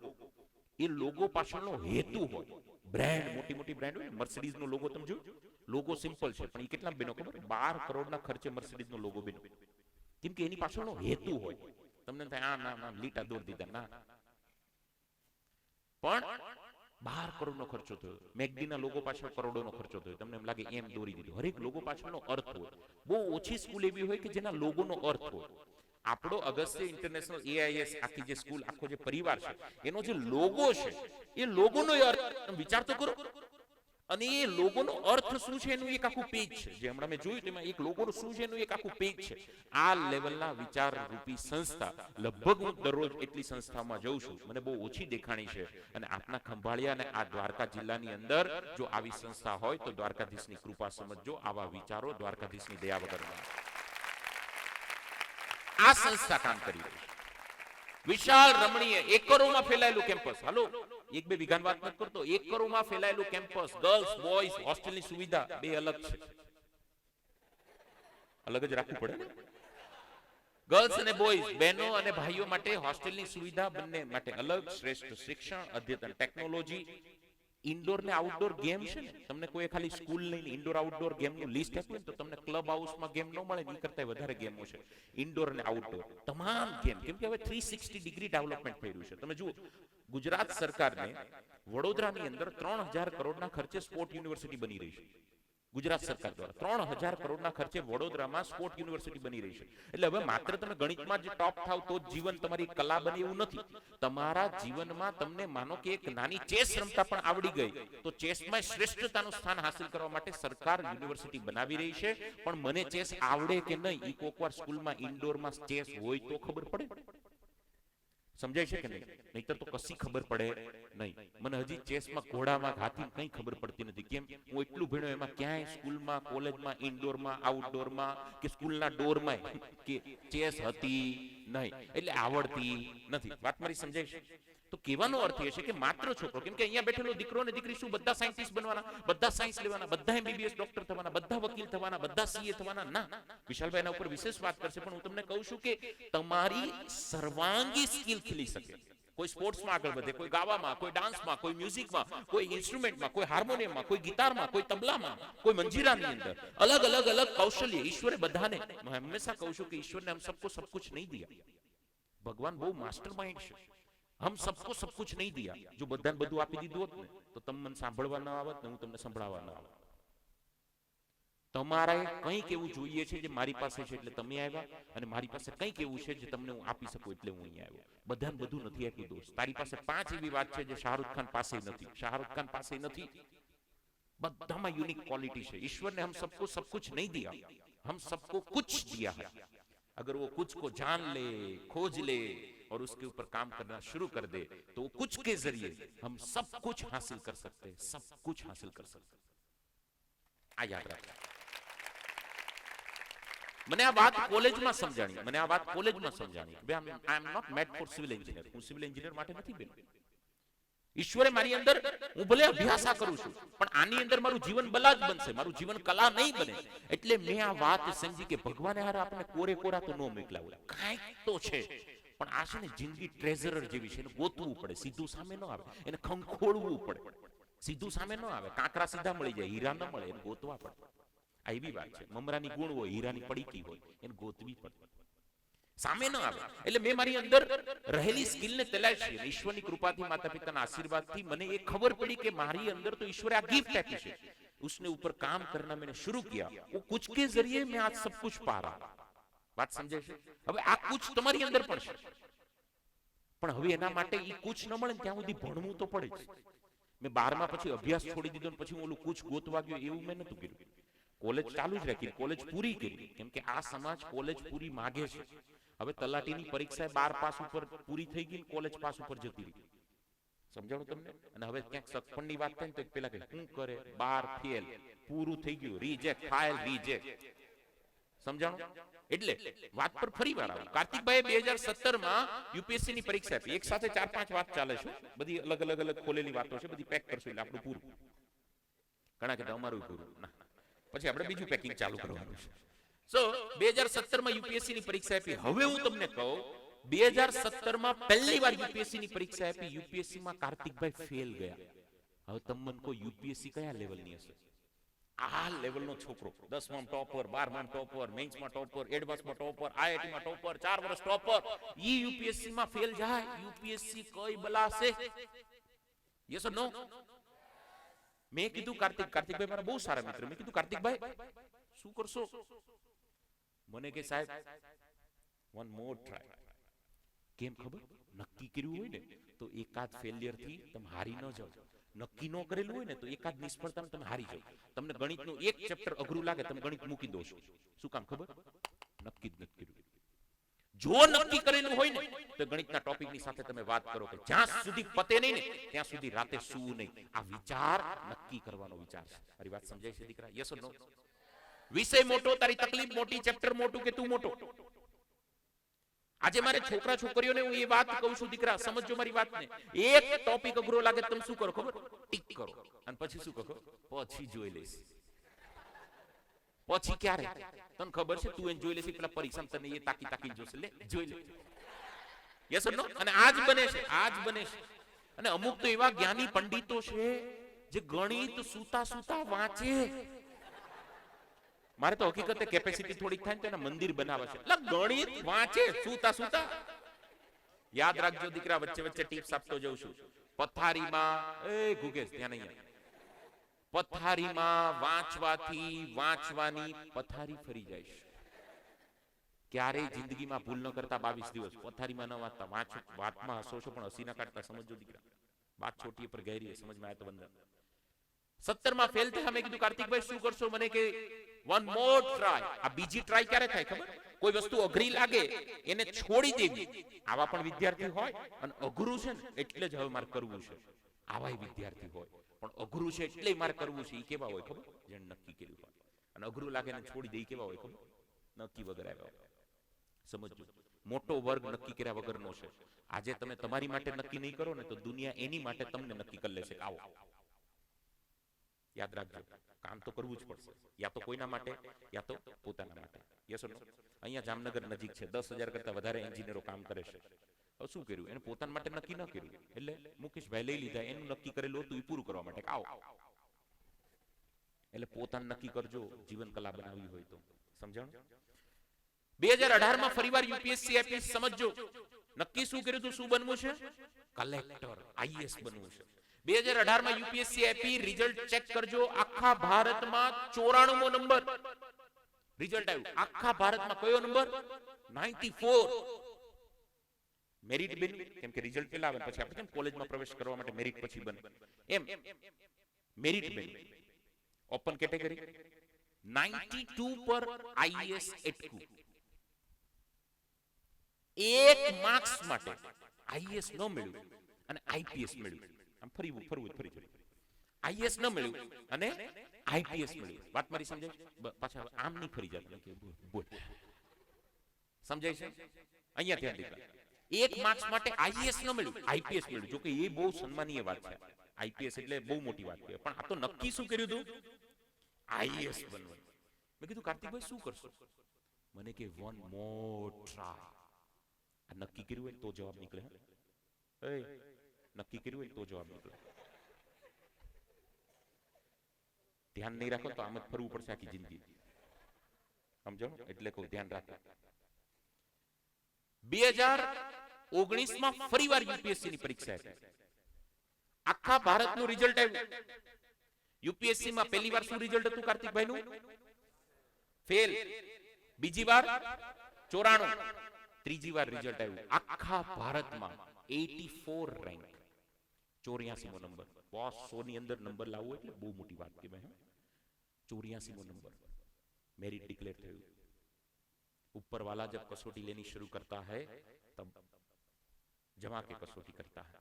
એ લોગો પાછળનો હેતુ હોય. બ્રાન્ડ, મોટી મોટી બ્રાન્ડ હોય, મર્સિડીઝ નો લોગો તમે જોયો? લોગો સિમ્પલ છે પણ એ કેટલા બન્યો ખબર? 12 કરોડના ખર્ચે મર્સિડીઝ નો લોગો બન્યો. કેમ કે એની પાછળનો હેતુ હોય. તમને થાય ના લીટા દોર દીધા, ના, પણ 12 કરોડનો ખર્ચો થયો. મેગડીના લોગો પાછળ કરોડોનો ખર્ચો થયો. તમને એમ લાગે એમ દોરી દીધું. હરેક લોગો પાછળનો અર્થ હોય. બહુ ઓછી સ્કૂલ એવી હોય કે જેના લોગોનો અર્થ હોય. આપણો અગસ્ત્ય ઇન્ટરનેશનલ AIS આખી જે સ્કૂલ, આખો જે પરિવાર છે, એનો જે લોગો છે, એ લોગોનો અર્થ વિચાર તો કરો. અને એ લોગોનો અર્થ શું છે એનું એક આખું પેજ છે. જે હમણાં મેં જોયું તેમાં એક લોગોનો શું છે એનું એક આખું પેજ છે. આ લેવલના વિચાર રૂપી સંસ્થા, લગભગ હું દરરોજ એટલી સંસ્થામાં જઉં છું, મને બહુ ઓછી દેખાણી છે. અને આપના ખંભાળિયા અને આ દ્વારકા જિલ્લાની અંદર જો આવી સંસ્થા હોય તો દ્વારકાધીશની કૃપા સમજજો. આવા વિચારો દ્વારકાધીશની દયા વગરના. આ સંસ્થા કામ કરી રહી છે. વિશાળ રમણીય એકરોમાં ફેલાયેલું કેમ્પસ. હાલો, 1-2 વીઘાની વાત નથી કરતો, એકરોમાં ફેલાયેલું કેમ્પસ. ગર્લ્સ બોયઝ હોસ્ટેલની સુવિધા બે અલગ છે. અલગ જ રાખવું પડે ને. ગર્લ્સ અને બોયઝ, બહેનો અને ભાઈઓ માટે હોસ્ટેલની સુવિધા બંને માટે અલગ. શ્રેષ્ઠ શિક્ષણ, અદ્યતન ટેકનોલોજી, ઇન્ડોર ને આઉટડોર ગેમ છે ને. તમને કોઈ ખાલી સ્કૂલ નહીં, ઇન્ડોર આઉટડોર ગેમનું લિસ્ટ આપ્યું તો તમને ક્લબ હાઉસમાં ગેમ ન મળે. એ કરતા વધારે ગેમો છે ઇન્ડોર અને આઉટડોર, તમામ ગેમ. કેમ કે હવે 360 ડિગ્રી ડેવલપમેન્ટ થઈ રહ્યું છે. તમે જુઓ, ગુજરાત સરકારને વડોદરાની અંદર 3000 કરોડના ખર્ચે સ્પોર્ટ યુનિવર્સિટી બની રહી છે. ગુજરાત સરકાર દ્વારા 3000 કરોડના ખર્ચે વડોદરામાં સ્પોર્ટ યુનિવર્સિટી બની રહી છે. એટલે હવે માત્ર તમે ગણિતમાં જ ટોપ થાવ તો જ જીવન તમારી કલા બને એવું નથી. તમારા જીવનમાં તમને માનો કે એક નાની ચેસ રમતા પણ આવડી ગઈ તો ચેસમાં શ્રેષ્ઠતાનું સ્થાન હાંસલ કરવા માટે સરકાર યુનિવર્સિટી બનાવી રહી છે. પણ મને ચેસ આવડે કે નહીં એ કોકવાર સ્કૂલમાં ઇન્ડોરમાં ચેસ હોય તો ખબર પડે. સમજાય છે કે નહીં? નહીતર તો કશી ખબર પડે નહીં. મને હજી ચેસમાં, ઘોડામાં, હાથીમાં કંઈ ખબર પડતી નથી. કેમ? હું એટલું ભણ્યો એમાં ક્યાંય સ્કૂલમાં, કોલેજમાં, ઇન્ડોરમાં, આઉટડોરમાં કે સ્કૂલના ડોરમાં કે ચેસ હતી નહીં. એટલે આવડતી નથી. વાત મારી સમજાય છે? તો કહેવાનો અર્થ એ છે કે માત્ર છોકરો, કેમ કે અહીંયા બેઠેલો દીકરો અને દીકરી શું બધા સાયન્ટિસ્ટ બનવાના, બધા સાયન્સ લેવાના, બધા MBBS ડોક્ટર થવાના, બધા વકીલ થવાના, બધા CA થવાના? ના. વિશાલભાઈ એના ઉપર વિશેષ વાત કરશે, પણ હું તમને કહું છું કે તમારી સર્વાંગી સ્કિલ ખીલી શકે. કોઈ સ્પોર્ટ્સમાં આગળ વધે, કોઈ ગાવામાં, કોઈ ડાન્સમાં, કોઈ મ્યુઝિકમાં, કોઈ ઇન્સ્ટ્રુમેન્ટમાં, કોઈ હાર્મોનિયમમાં, કોઈ ગિટારમાં, કોઈ તબલામાં, કોઈ મંજીરાની અંદર અલગ અલગ અલગ કૌશલ્ય ઈશ્વરે બધાને. હું હંમેશા કહું છું કે ઈશ્વરને હમ સબકો सब कुछ नहीं दिया. ભગવાન બહુ માસ્ટર માઇન્ડ છે. હમ સબકો सब कुछ नहीं दिया. જો બધાને બધું આપી દીધું હોત ને તો તમે મને સાંભળવા ન આવત ને હું તમને સંભળાવવા ન આવત. તમારે કંઈક એવું જોઈએ છે જે મારી પાસે છે એટલે તમે આવ્યા, અને મારી પાસે કંઈક એવું છે જે તમને હું આપી શકું એટલે હું અહીંયા આવ્યો. બધાને બધું નથી આપ્યું દોસ્ત. તારી પાસે 5 એવી વાત છે જે શાહરુખ ખાન પાસે નથી. શાહરુખ ખાન પાસે નથી. બધામાં યુનિક ક્વોલિટી છે. ईश्वर ने हम सबको सब कुछ नहीं दिया, हम सबको कुछ दिया है. अगर वो कुछ को जान ले, खोज ले और उसके ऊपर काम करना शुरू कर दे तो वो कुछ के जरिए हम सब कुछ हासिल कर सकते हैं, सब कुछ हासिल कर सकते हैं. आ याद रखना. મને આ વાત કોલેજમાં સમજાણી. I am not made for civil engineer. હું સિવિલ એન્જિનિયર માટે નથી બન્યો. ઈશ્વરે મારી અંદર, હું ભલે અભ્યાસ કરું છું પણ આની અંદર મારું જીવન બલા જ બનશે, મારું જીવન કલા નહીં બને. એટલે મેં આ વાત સમજી કે ભગવાને હારે આપણે કોરે કોરા તો ન મોકલાવ્યા, કાંઈક તો છે. પણ આ છે ને જિંદગી ટ્રેઝરર જેવી છે, એને ગોતવું પડે. સીધું સામે ન આવે, એને ખંખોળવું પડે. સીધું સામે ન આવે. કાંકરા સીધા મળી જાય, હીરા ન મળે, એને ગોતવા પડે. આ એવી વાત છે. મમરાની ગુણ હોય, હીરાની પડીકી હોય, એને ગોતવી પડે. સામે ન આવે. એટલે મેં મારી અંદર રહેલી સ્કિલને તલાશી અને ઈશ્વરની કૃપાથી, માતા પિતાના આશીર્વાદથી મને એ ખબર પડી કે મારી અંદર તો ઈશ્વરે આ गिफ्ट આપી છે. उसने ऊपर काम करना मैंने शुरू किया. वो कुछ के जरिए मैं आज सब कुछ पा रहा. बात समझे છે? હવે આ कुछ તમારી અંદર પણ છે, પણ હવે એના માટે એ कुछ ન મળે ત્યાં સુધી ભણવું તો પડે જ. મેં 12મા પછી અભ્યાસ છોડી દીધો ને પછી હું ઓલું कुछ ગોતવા ગયો એવું મેં નતું કર્યું. કોલેજ ચાલુ જ રાખી, કોલેજ પૂરી કરી, કેમ કે આ સમાજ કોલેજ પૂરી માગે છે. હવે તલાટીની પરીક્ષા 12 પાસ ઉપર પૂરી થઈ ગઈ, કોલેજ પાસ ઉપર જતી રહી. સમજાણું તમને? અને હવે ક્યાંક સગપણની વાત થાય ને તો પેલા કે શું કરે, 12 ફેલ, પૂરું થઈ ગયું, રિજેક્ટ, ફાઇલ રિજેક્ટ. સમજાણું? એટલે વાત પર ફરી વાર આવું. કાર્તિકભાઈ 2017 માં યુપીએસસી ની પરીક્ષા આપી. એક સાથે 4-5 વાત ચાલે છે, બધી અલગ અલગ ખોલેલી વાતો છે, બધી પેક કરશું એટલે આપણું પૂરું. ઘણા કહેતા અમારું પૂરું ના, પછી આપણે બીજું પેકિંગ ચાલુ કરવાનું છે. સો 2017 માં યુપીએસસી ની પરીક્ષા આપી. હવે હું તમને કહું, 2017 માં પહેલી વાર યુપીએસસી ની પરીક્ષા આપી, યુપીએસસી માં કાર્તિકભાઈ ફેલ ગયા. હવે તમે મને કહો યુપીએસસી કયા લેવલની હશે? આ લેવલનો છોકરો 10માં ટોપર, 12માં ટોપર, મેન્સમાં ટોપર, એડવાન્સમાં ટોપર, આઈઆઈટીમાં ટોપર, 4 વર્ષ ટોપર, ઈ યુપીએસસી માં ફેલ જાય. યુપીએસસી કઈ બલાશે? યસ ઓર નો? મેં કીધું કાર્તિકભાઈ મારા બહુ સારા મિત્ર, મેં કીધું કાર્તિકભાઈ શું કરશો? મને કે સાહેબ વન મોર ટ્રાય. કેમ ખબર? નક્કી કર્યું હોય ને તો એકાદ ફેલિયર થી તમે હારી ન જાઓ. નક્કી ન કરેલું હોય ને તો એકાદ નિષ્ફળતામાં તમે હારી જાઓ. તમને ગણિતનું એક ચેપ્ટર અઘરું લાગે, તમે ગણિત મૂકી દો છો. શું કામ ખબર? નક્કી જ નથી કર્યું. જો નક્કી કરેલું હોય ને તો ગણિતના ટોપિકની સાથે તમે વાત કરો કે જ્યાં સુધી પતે નહીં ને ત્યાં સુધી રાતે સૂવું નહીં. આ વિચાર નક્કી કરવાનો વિચાર છે. મારી વાત સમજાય છે દીકરા? યસ ઓર નો? વિષય મોટો, તારી તકલીફ મોટી, ચેપ્ટર મોટું કે તું મોટો. આજે મારે છોકરા છોકરીઓને હું એ વાત કહું છું, દીકરા સમજો મારી વાતને. એક ટોપિક અઘરો લાગે તમે શું કરો ખબર? ટીક કરો. અને પછી શું કહો? પછી જોઈ લઈશ. પછી ક્યારે? તને ખબર છે તું એને જોઈ લેશે પેલા પરીક્ષા તને એ તાકી જોશે, લે જોઈ લે. યસ ઓર નો? અને આજ બને છે, આજ બને છે. અને અમુક તો એવા જ્ઞાની પંડિતો છે જે ગણિત સૂતા સૂતા વાંચે. મારે તો હકીકતે કેપેસિટી થોડીક થાય ને તો એના મંદિર બનાવે છે. એટલે ગણિત વાંચે સૂતા સૂતા. યાદ રાખજો દીકરા, વચ્ચે વચ્ચે ટિપ્સ આપતો જઉં છું. પથારીમાં એ ગુગેશ ધ્યાન અહીંયા, પથારીમાં વાંચવાથી વાંચવાની પથારી ફરી જાય છે. ક્યારેય જિંદગીમાં ભૂલ ન કરતા 22 દિવસ પથારીમાં ન વાંચતા. વાતમાં હસો છો પણ હસી ના કાઢતા. સમજો દીકરા, વાત છોટી પર ગહેરી, સમજમાં આવે તો બંધ. 17 માં ફેલ થયા. મેં કીધું કાર્તિકભાઈ શું કરશો? મને કે વન મોર ટ્રાય. આ બીજી ટ્રાય ક્યારે થાય ખબર? કોઈ વસ્તુ અઘરી લાગે એને છોડી દેવી. આવા પણ વિદ્યાર્થી હોય અને અઘરું છે ને એટલે જ હવે મારે કરવું છે, આવા વિદ્યાર્થી હોય. પણ અઘરું છે એટલે મારે કરવું છે, એ કેવા હોય ખબર? જેને નક્કી કર્યું હોય. અને અઘરું લાગે ને છોડી દે કેવા હોય ખબર? નક્કી વગર આવ્યા હોય. સમજજો, મોટો વર્ગ નક્કી કર્યા વગરનો છે. આજે તમે તમારી માટે નક્કી નહીં કરો ને તો દુનિયા એની માટે તમને નક્કી કરી લેશે. આવો યાદ રાખજો, કામ તો કરવું જ પડશે, યા તો કોઈના માટે યા તો પોતાના માટે. યસ ઓર નો? અહીંયા જામનગર નજીક છે, 10,000 કરતા વધારે એન્જિનિયરો કામ કરે છે. હવે શું કર્યું? એને પોતાના માટે નક્કી ન કર્યું એટલે મુકેશભાઈ લઈ લીધા. એનું નક્કી કરેલું હતું એ પૂરું કરવા માટે. આવો એટલે પોતાનું નક્કી કરજો જીવન કલા બનાવવી હોય તો. સમજાણું? 2018 માં ફરીવાર યુપીએસસી આપી. સમજો નક્કી શું કર્યું હતું? શું બનવું છે? કલેક્ટર, આઈએએસ બનવું છે. 2018 માં યુપીએસસી આપી. રિઝલ્ટ ચેક કરજો. આખા ભારતમાં 94મો નંબર રિઝલ્ટ આવ્યું. આખા ભારતમાં કયો નંબર? 94. મેરિટ બન્યું, કેમ કે રિઝલ્ટ પહેલા આવે પછી આપણે કેમ કોલેજમાં પ્રવેશ કરવા માટે મેરિટ પછી બને, એમ મેરિટ બન્યું. ઓપન કેટેગરી 92 પર આઈએએસ એટકું. એક માર્ક્સ માટે આઈએએસ ન મળ્યું અને આઈપીએસ મળ્યું. આમ ફરવું આઈએએસ ન મળ્યું અને આઈપીએસ મળ્યું. વાત મારી સમજાય? પાછા આમ નહીં ફરી જાય. બોલ સમજાય છે? અહીંયા ધ્યાન દીધા. એક માર્ક્સ માટે આઈએએસ ન મળ્યું, આઈપીએસ મળ્યું. જો કે એ બહુ સન્માનીય વાત છે. આઈપીએસ એટલે બહુ મોટી વાત છે. પણ આ તો નક્કી શું કર્યું હતું? આઈએએસ બનવું. મેં કીધું કાર્તિકભાઈ શું કરશો? મને કે વન મોર ટ્રાય. આ નક્કી કર્યું હોય તો જવાબ નીકળે. એ નક્કી કર્યું હોય તો જવાબ નીકળે. ધ્યાન નહીં રાખો તો આમ જ ફરવું પડશે આખી જિંદગી. સમજો? એટલે કોઈ ધ્યાન રાખો. 2019 માં ફરીવાર યુપીએસસી ની પરીક્ષા હતી. આખા ભારતનું રિઝલ્ટ આવ્યું. યુપીએસસી માં પહેલી વાર શું રિઝલ્ટ હતું કાર્તિકભાઈ નું? ફેલ. બીજી વાર 94. ત્રીજી વાર રિઝલ્ટ આવ્યું. આખા ભારતમાં 84 રેન્ક, 84મો નંબર. બોસ 100 ની અંદર નંબર લાવવો એટલે બહુ મોટી વાત કહેવાય. 84 नंबर मेरिट डिक्लेयर થયું. ऊपर वाला जब कसौटी लेनी शुरू करता है तब जमा के कसौटी करता है.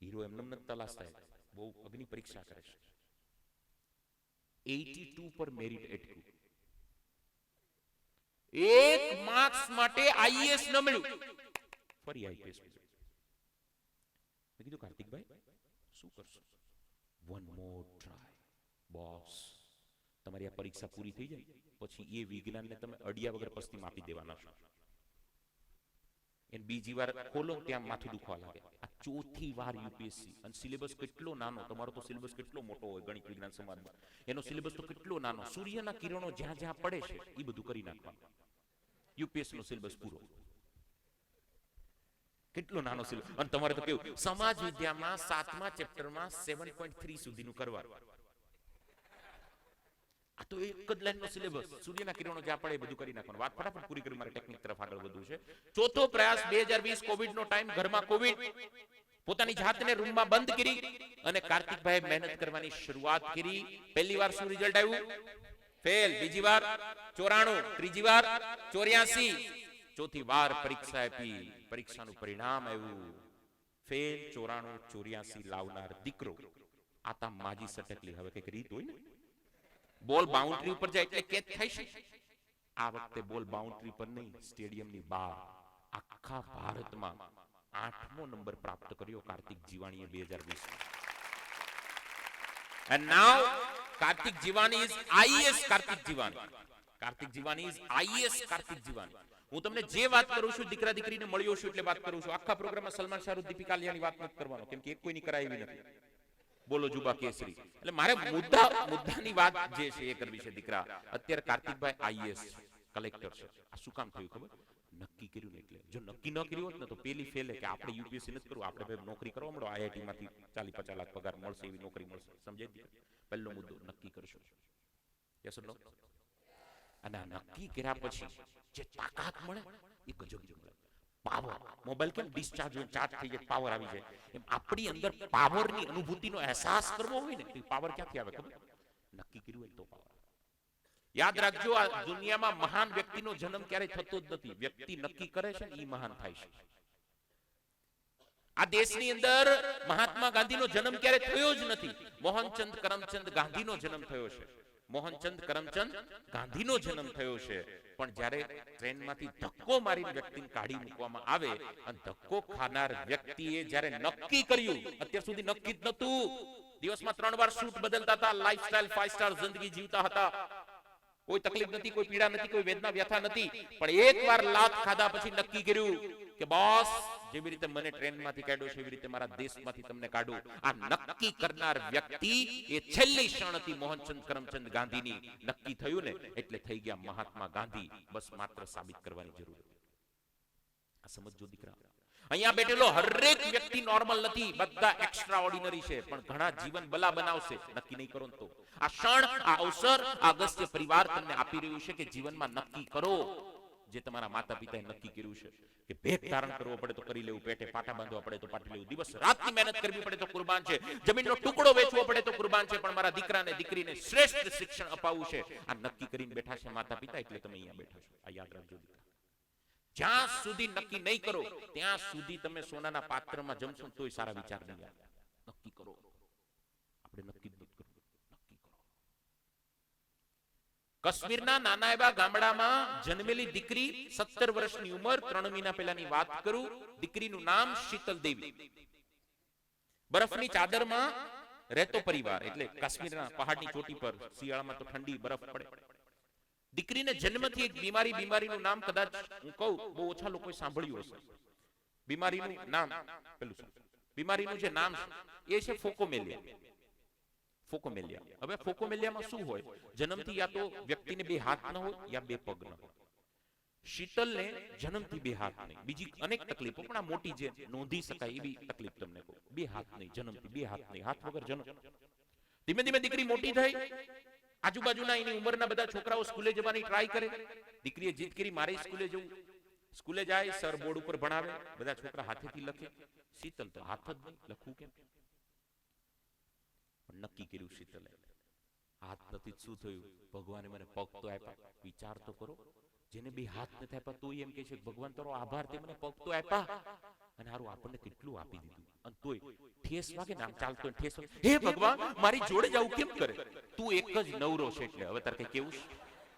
हीरो एमनेम न तलाशता है, બહુ અગ્નિ પરીક્ષા કરે છે. 82 પર મેરિટ એટક્યું. એક માર્ક્સ માટે આઈએએસ ન મળ્યું, ફરી આઈપીએસ મળ્યું. મેં કીધું કાર્તિકભાઈ શું કરશો? One more try boss. તમારી આ પરીક્ષા પૂરી થઈ જાય પછી એ વિજ્ઞાનને તમે અડિયા વગર પસ્તી માપી દેવાના છો. એને બીજી વાર ખોલો ત્યાં માથું દુખવા લાગે. આ ચોથી વાર યુપીએસસી, અને સિલેબસ કેટલો નાનો. તમારો તો સિલેબસ કેટલો મોટો હોય ગણિત વિજ્ઞાન સમાજમાં, એનો સિલેબસ તો કેટલો નાનો. સૂર્યના કિરણો જ્યાં જ્યાં પડે છે એ બધું કરી નાખવાનું. યુપીએસસી નો સિલેબસ પૂરો, કેટલો નાનો સિલેબસ. અને તમારે તો કેવું, સમાજ વિદ્યામાં 7મા ચેપ્ટરમાં 7.3 સુધીનું કરવાનું. આ તો એક જ લાઈનનો સિલેબસ. સૂર્યના કિરણો જ્યાં પડે બધું કરી નાખવાનું. વાત ફટાફટ પૂરી કરી, મારે ટેકનિક તરફ આગળ વધવું છે. ચોથો પ્રયાસ 2020 કોવિડ નો ટાઈમ, ઘરમાં કોવિડ, પોતાની જાતને રૂમમાં બંધ કરી અને કાર્તિકભાઈ મહેનત કરવાની શરૂઆત કરી. પહેલી વાર શું રિઝલ્ટ આવ્યું? ફેલ. બીજી વાર 94, ત્રીજી વાર 84, ચોથી વાર પરીક્ષા આપી, પરીક્ષાનું પરિણામ આવ્યું ફેલ. 94, 84 લાવનાર દીકરો આતા માજી સટકલી. હવે કઈક રીત હોય ને, બોલ બાઉન્ડ્રી ઉપર જાય એટલે કેચ થઈ શકે. આ વખતે બોલ બાઉન્ડ્રી પર નહીં, સ્ટેડિયમની બહાર આખા ભારતમાં 8મો નંબર પ્રાપ્ત કર્યો Kartik જીવાણીએ 2020. And now Kartik Jivani is IAS Kartik Jivani. Kartik Jivani is IAS Kartik Jivani. હું તમને જે વાત કરું છું દીકરા દીકરીને મળ્યો છું એટલે વાત કરું છું. આખા પ્રોગ્રામમાં સલમાન શાહરુખ દીપિકા આલિયાની વાત નથી કરવાનો, કેમ કે એક કોઈની કરાવી નથી. બોલો જુબા કેસરી. એટલે મારે મુદ્દાની વાત જે છે એ કરવી છે. દીકરા અત્યારે કાર્તિકભાઈ આઈએએસ કલેક્ટર છે. આ શું કામ થયું ખબર? નક્કી કર્યું ને. એટલે જો નક્કી ન કર્યું હોત ને તો પેલી ફેલે કે આપણે યુપીએસસી નથી કરવું, આપણે ભાઈ નોકરી કરવા મળો, આઈઆઈટી માંથી 40-50 લાખ પગાર મળશે એવી નોકરી મળશે. સમજાય દીકરા? પહેલો મુદ્દો નક્કી કરશો. યસ ઓર નો? અને આ નક્કી કર્યા પછી જે તાકાત મળે એ ગજબની મળે. પાવર. મોબાઈલ કેમ ડિસ્ચાર્જ હોય, ચાર્જ થઈ જાય, પાવર આવી જાય, એમ આપણી અંદર પાવરની અનુભૂતિનો અહેસાસ કરવો હોય ને તો પાવર ક્યાંથી આવે ખબર? નક્કી કર્યું હોય તો પાવર. યાદ રાખજો, આ દુનિયામાં મહાન વ્યક્તિનો જન્મ ક્યારેય થતો જ નથી. વ્યક્તિ નક્કી કરે છે ને એ મહાન થાય છે. આ દેશની અંદર મહાત્મા ગાંધીનો જન્મ ક્યારે થયો જ નથી. મોહનચંદ કરમચંદ ગાંધીનો જન્મ થયો છે. મોહનચંદ કરમચંદ ગાંધીનો જન્મ થયો છે. પણ જ્યારે ટ્રેનમાંથી ધક્કો મારીને વ્યક્તિને કાઢી મૂકવામાં આવે અને ધક્કો ખાનાર વ્યક્તિએ જ્યારે નક્કી કર્યું, અત્યાર સુધી નક્કી જ નતું, દિવસમાં 3 વાર શૂટ બદલતા હતા, લાઈફસ્ટાઈલ 5 સ્ટાર જિંદગી જીવતા હતા, કોઈ તકલીફ નથી, કોઈ પીડા નથી, કોઈ વેદના વ્યથા નથી. પણ એકવાર લાત ખાધા પછી નક્કી કર્યું કે બોસ, જેવી રીતે મને ટ્રેનમાંથી કાઢ્યો છે એવી રીતે મારા દેશમાંથી તમને કાઢું. આ નક્કી કરનાર વ્યક્તિ એ છેલ્લી ક્ષણ હતી મોહનચંદ કરમચંદ ગાંધીની. નક્કી થયું ને એટલે થઈ ગયા મહાત્મા ગાંધી. બસ માત્ર સાબિત કરવાની જરૂર હતી. આ સમજો દીકરા. અહીંયા બેઠેલો હરેક વ્યક્તિ નોર્મલ નથી, બધા એક્સ્ટ્રા ઓર્ડિનરી છે. પણ ઘણા જીવન બલા બનાવશે નક્કી નહીં કરો તો. આ ક્ષણ, આ અવસર, આ અગસ્ત્ય પરિવાર તમને આપી રહ્યું છે કે જીવનમાં નક્કી કરો. જે તમારા માતા પિતાએ નક્કી કર્યું છે કે ભેખ ધારણ કરવો પડે તો કરી લેવું, પેટે પાટા બાંધવા પડે તો પાટી લેવું, દિવસ રાતની મહેનત કરવી પડે તો કુરબાન છે, જમીનનો ટુકડો વેચવો પડે તો કુરબાન છે, પણ મારા દીકરાને દીકરીને શ્રેષ્ઠ શિક્ષણ અપાવવું છે. આ નક્કી કરીને બેઠા છે માતા પિતા, એટલે તમે અહીંયા બેઠા છો. આ યાદ રાખજો દીકરા. જ્યાં સુધી નક્કી નહીં કરો ત્યાં સુધી તમે સોનાના પાત્રમાં જમશો તોય સારા વિચાર નહીં આવે. નક્કી કરો. આપણે નક્કી જ નથી કરવું. નક્કી કરો. કાશ્મીરના નાના એવા ગામડામાં જન્મેલી દીકરી, 17 વર્ષની ઉંમર, 3 મહિના પહેલાની વાત કરું. દીકરીનું નામ શીતલ દેવી. બરફની ચાદરમાં રહેતો પરિવાર, એટલે કાશ્મીરના પહાડની ચોટી પર શિયાળામાં તો ઠંડી બરફ પડે. દીકરીને જન્મથી એક બીમારીનું નામ કદાચ હું કહું બહુ ઓછા લોકોએ સાંભળ્યું હશે. બીમારીનું નામ પેલું બીમારીનું જે નામ છે એ છે ફોકોમેલિયા. ફોકોમેલિયા. હવે ફોકોમેલિયામાં શું હોય? જન્મથી યા તો વ્યક્તિને 2 હાથ ન હોય યા 2 પગ ન હોય. શીતલને જન્મથી 2 હાથ નહીં, બીજી અનેક તકલીફો, પણ આ મોટી જે નોંધી શકાય એવી તકલીફ તમને કહું. 2 હાથ નહીં, જન્મથી 2 હાથ નહીં, હાથ વગર જન્મ. ધીમે ધીમે દીકરી મોટી થઈ. આજુબાજુના એની ઉંમરના બધા છોકરાઓ સ્કૂલે જવાની ટ્રાય કરે. દીકરીએ જીદ કરી મારે સ્કૂલે જવું. સ્કૂલે જાય, સર બોર્ડ ઉપર ભણાવે, બધા છોકરા હાથેથી લખે. શીતલ તો હાથ જ નહીં, લખવું કેમ? પણ નક્કી કર્યું શીતલે હાથ નથી શું થયું? ભગવાને મને પગ તો આપ્યા. વિચાર તો કરો, જેને બે હાથ નથી આપ્યા તોય એમ કહે છે ભગવાન તારો આભાર, તે મને પગ તો આપ્યા. અને હારું આપણને કેટલું આપી દીધું, અને તોય ઠેસ વાગે ને આમ ચાલતો ઠેસ વાગે, હે ભગવાન મારી જોડે જાવું કેમ કરે? તું એક જ નવરો છે એટલે હવે તારે કઈ કેવું?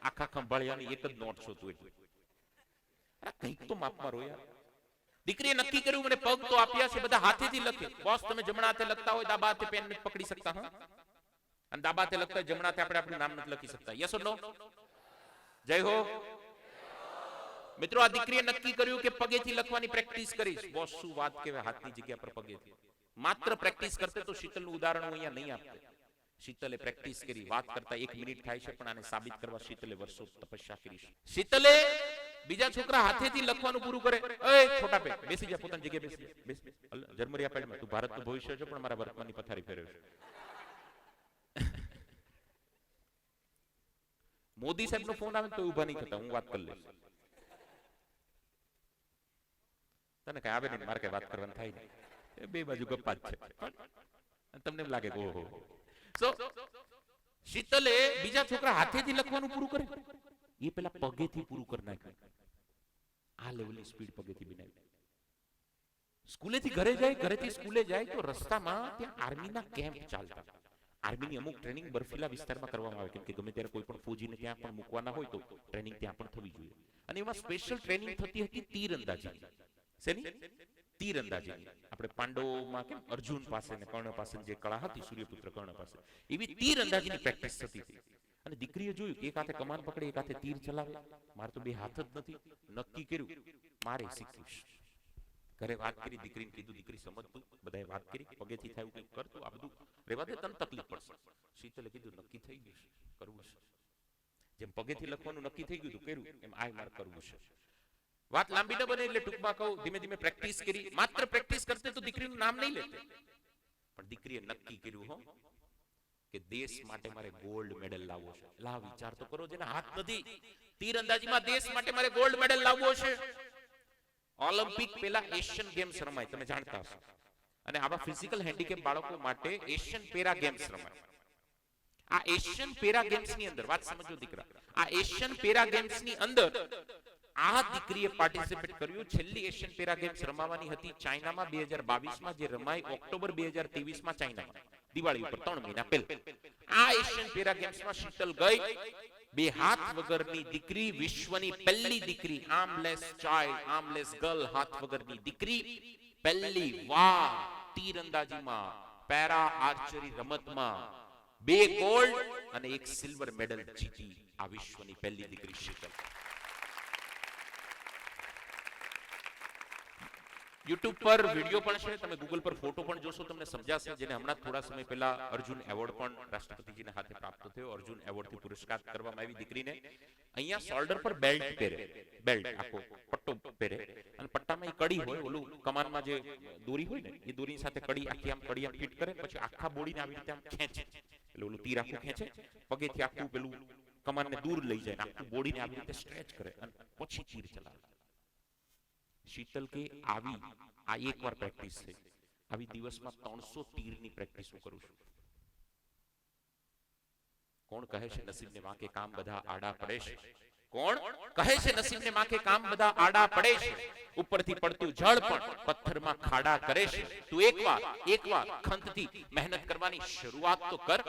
આખા ખંભાળિયાની એક જ નોટ છો તું એટલે. કંઈક તો માપમાં રહો યાર. દીકરીએ નક્કી કર્યું મને પગ તો આપ્યા છે, બધા હાથેથી લખે. બોસ તમે જમણા હાથે લખતા હોય ડાબા હાથે પેન નથી પકડી શકતા, હા? અને ડાબા હાથે લખતા જમણા હાથે આપણે આપણું નામ નથી લખી શકતા. યસ ઓર નો? જય હો. મિત્રો આ દીકરીએ નક્કી કર્યું કે પગેથી લખવાની પ્રેક્ટિસ કરીશ. બોસ શું વાત કહેવાય, હાથની જગ્યા પર પગેથી. માત્ર પ્રેક્ટિસ કરતે તો શીતલનું ઉદાહરણ હું અહીંયા નહીં આપતે. શીતલે પ્રેક્ટિસ કરી, વાત કરતા 1 મિનિટ થાય છે, પણ આને સાબિત કરવા શીતલે વર્ષો તપસ્યા કરી છે. શીતલે બીજા છોકરા હાથેથી લખવાનું પૂરું કરે, એ છોટા પે બેસી જા, પોતાની જગ્યાએ બેસી જા, બેસ બેસ. જર્મરિયા પેડમાં તું ભારતનું ભવિષ્ય છે, પણ મારા વર્તમાનની પથારી ફેરવે છે. મોદી સાહેબનો ફોન આવે તો ઊભા નહીં થતા, હું વાત કરી લઈશ. તને કઈ આવે નહીં, મારે કઈ વાત કરવાની થાય નહીં. એ બે બાજુ ગપ્પા જ છે. તમને એમ લાગે કે ઓહો. સો શીતલે બીજા છોકરા હાથેથી લખવાનું પૂરું કરે, એ પેલા પગેથી પૂરું કરી નાખ્યું. આ લેવલની સ્પીડ પગેથી બનાવી. સ્કૂલેથી ઘરે જાય, ઘરેથી સ્કૂલે જાય તો રસ્તામાં ત્યાં આર્મીના કેમ્પ ચાલતા. આર્મીની અમુક ટ્રેનિંગ બર્ફીલા વિસ્તારમાં કરવામાં આવે, કેમ કે ગમે ત્યારે કોઈ પણ ફૌજીને ત્યાં પણ મૂકવાના હોય તો ટ્રેનિંગ ત્યાં પણ થવી જોઈએ. અને એમાં સ્પેશિયલ ટ્રેનિંગ થતી હતી તીરંદાજી. શેની? તીરંદાજી. આપણે પાંડવોમાં કેમ અર્જુન પાસે ને કર્ણ પાસે જે કળા હતી, સૂર્યપુત્ર કર્ણ પાસે, એવી તીરંદાજીની પ્રેક્ટિસ થતી હતી. અને દીકરીએ જોયું કે એક હાથે કમાન પકડે, એક હાથે તીર ચલાવે. મારે તો બે હાથ જ નથી. નક્કી કર્યું મારે શીખવીશ. ઘરે વાત કરી, દીકરીને કીધું દીકરી સમજતું, બધાએ વાત કરી, પગેથી થાય કંઈક કરતું, આ બધું રહેવા દે, તને તકલીફ પડશે. શીતલે કીધું નક્કી થઈ ગયું છે, કરવું છે. જેમ પગેથી લખવાનું નક્કી થઈ ગયું કર્યું, એમ આ મારે કરવું છે. વાત લાંબી ન બને એટલે ટૂંકમાં કહું, ધીમે ધીમે પ્રેક્ટિસ કરી. માત્ર પ્રેક્ટિસ કરતે તો દીકરીનું નામ નહીં લેતે, પણ દીકરીએ નક્કી કર્યું હો કે દેશ માટે મારે ગોલ્ડ મેડલ લાવવો છે. લા વિચાર તો કરો, જેના હાથ નથી, તીરંદાજીમાં દેશ માટે મારે ગોલ્ડ મેડલ લાવવો છે. ઓલિમ્પિક પહેલા એશિયન ગેમ્સ રમાય, તમે જાણતા હશો. અને આવા ફિઝિકલ હેન્ડીકેપ બાળકો માટે એશિયન પેરા ગેમ્સ રમાય. આ એશિયન પેરા ગેમ્સ ની અંદર વાત સમજો દીકરા, આ એશિયન પેરા ગેમ્સ ની અંદર આ દીકરીએ પાર્ટિસિપેટ કર્યું. છેલ્લી એશિયન પેરા ગેમ્સ રમાવાની હતી ચાઇનામાં 2022માં, જે રમાઈ ઓક્ટોબર 2023માં ચાઇનામાં, દિવાળી ઉપર 3 મહિના પહેલા. આ એશિયન પેરા ગેમ્સમાં શીતલ ગઈ. બે હાથ વગરની દીકરી, વિશ્વની પહેલી દીકરી, આર્મલેસ ચાઇલ્ડ, આર્મલેસ ગર્લ, હાથ વગરની દીકરી પહેલી વાર તીરંદાજીમાં, પેરા આર્ચરી રમતમાં 2 ગોલ્ડ અને 1 સિલ્વર મેડલ જીતી આ વિશ્વની પહેલી દીકરી શીતલ. YouTube પર વિડિયો પણ છે, તમે Google પર ફોટો પણ જોશો, તમને સમજાશે. જેને હમણાં થોડા સમય પહેલા અર્જુન એવોર્ડ પણ રાષ્ટ્રપતિજીના હાથે પ્રાપ્ત થયો. અર્જુન એવોર્ડથી પુરસ્કાર કરવામાં આવી દીકરીને. અહીંયા શોલ્ડર પર બેલ્ટ પહેરે, બેલ્ટ આખો પટ્ટો પહેરે, અને પટ્ટામાં એ કડી હોય, ઓલું કમાનમાં જે દોરી હોય ને, એ દોરીની સાથે કડી આખી આમ કડી આમ ફિટ કરે, પછી આખા બોડીને આવી રીતે આમ ખેંચે, એટલે ઓલું તીર આખું ખેંચે, પગેથી આખું પેલું કમાનને દૂર લઈ જાય, આખું બોડીને આવી રીતે સ્ટ્રેચ કરે અને પછી તીર ચલાવે. શીતલ કે આવી આ એકવાર પ્રેક્ટિસ થઈ, આવી દિવસમાં 300 તીરની પ્રેક્ટિસ હું કરું છું. કોણ કહે છે નસીબને વાંકે કામ બધા આડા પડે છે? કોણ કહે છે નસીબને વાંકે કામ બધા આડા પડે છે? ઉપરથી પડતું જળ પણ પથ્થરમાં ખાડા કરે છે. તું એકવાર ખંતથી મહેનત કરવાની શરૂઆત તો કર,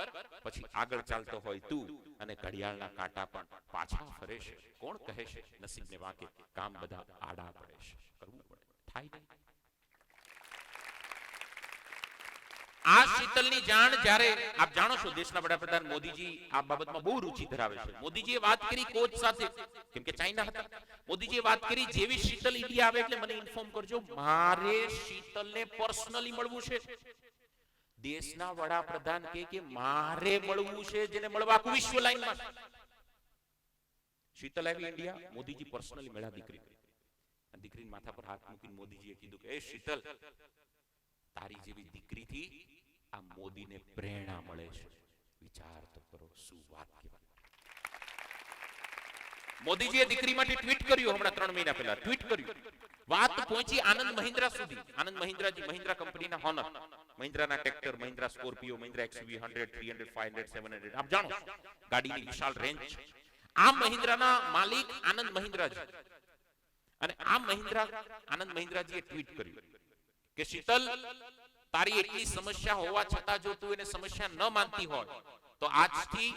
પછી આગળ ચાલતો હોય તું અને ઘડિયાળના કાંટા પણ પાછા ફરે છે. કોણ કહે છે નસીબને વાંકે કામ બધા આડા પડે છે? કરવું પડે, થાય નહીં. આ શીતલની જાણ જ્યારે આપ જાણો છો, દેશના વડાપ્રધાન મોદીજી આ બાબતમાં બહુ રુચિ ધરાવે છે. મોદીજીએ વાત કરી કોચ સાથે, કેમ કે ચાઇના હતા. મોદીજીએ વાત કરી જેવી શીતલ ઇન્ડિયા આવે એટલે મને ઇન્ફોર્મ કરજો, મારે શીતલને પર્સનલી મળવું છે. દેશના વડાપ્રધાન કે મારે મળવું છે, જેને મળવા આખું વિશ્વ લાઈનમાં છે. શીતલ આવી ઇન્ડિયા, મોદીજી પર્સનલી મળ્યા દીકરી. દીકરીની માથા પર હાથ મૂકીને મોદીજીએ કીધું કે એ શીતલ, તારી જેવી દીકરીથી આ મોદીને પ્રેરણા મળે છે. વિચાર તો કરો, શું વાત કહેવાય. મોદીજીએ દીકરી માટે ટ્વીટ કર્યું, હમણાં 3 મહિના પહેલા ટ્વીટ કર્યું. વાત પહોંચી આનંદ મહિન્દ્રા સુધી. આનંદ મહિન્દ્રાજી, મહિન્દ્રા કંપનીના હોનર, મહિન્દ્રાના tractor, Mahindra Scorpio, Mahindra XUV 100, 300, 500, 700, આપ જાણો છો ગાડીની વિશાળ રેન્જ છે. આ મહિન્દ્રાના માલિક આનંદ મહિન્દ્રાજી, અને આ મહિન્દ્રા આનંદ મહિન્દ્રાજીએ ટ્વીટ કર્યું કે શીતલ, તારી એટલી સમસ્યા હોવા છતાં જો તું એને સમસ્યા ન માનતી હોય તો આજથી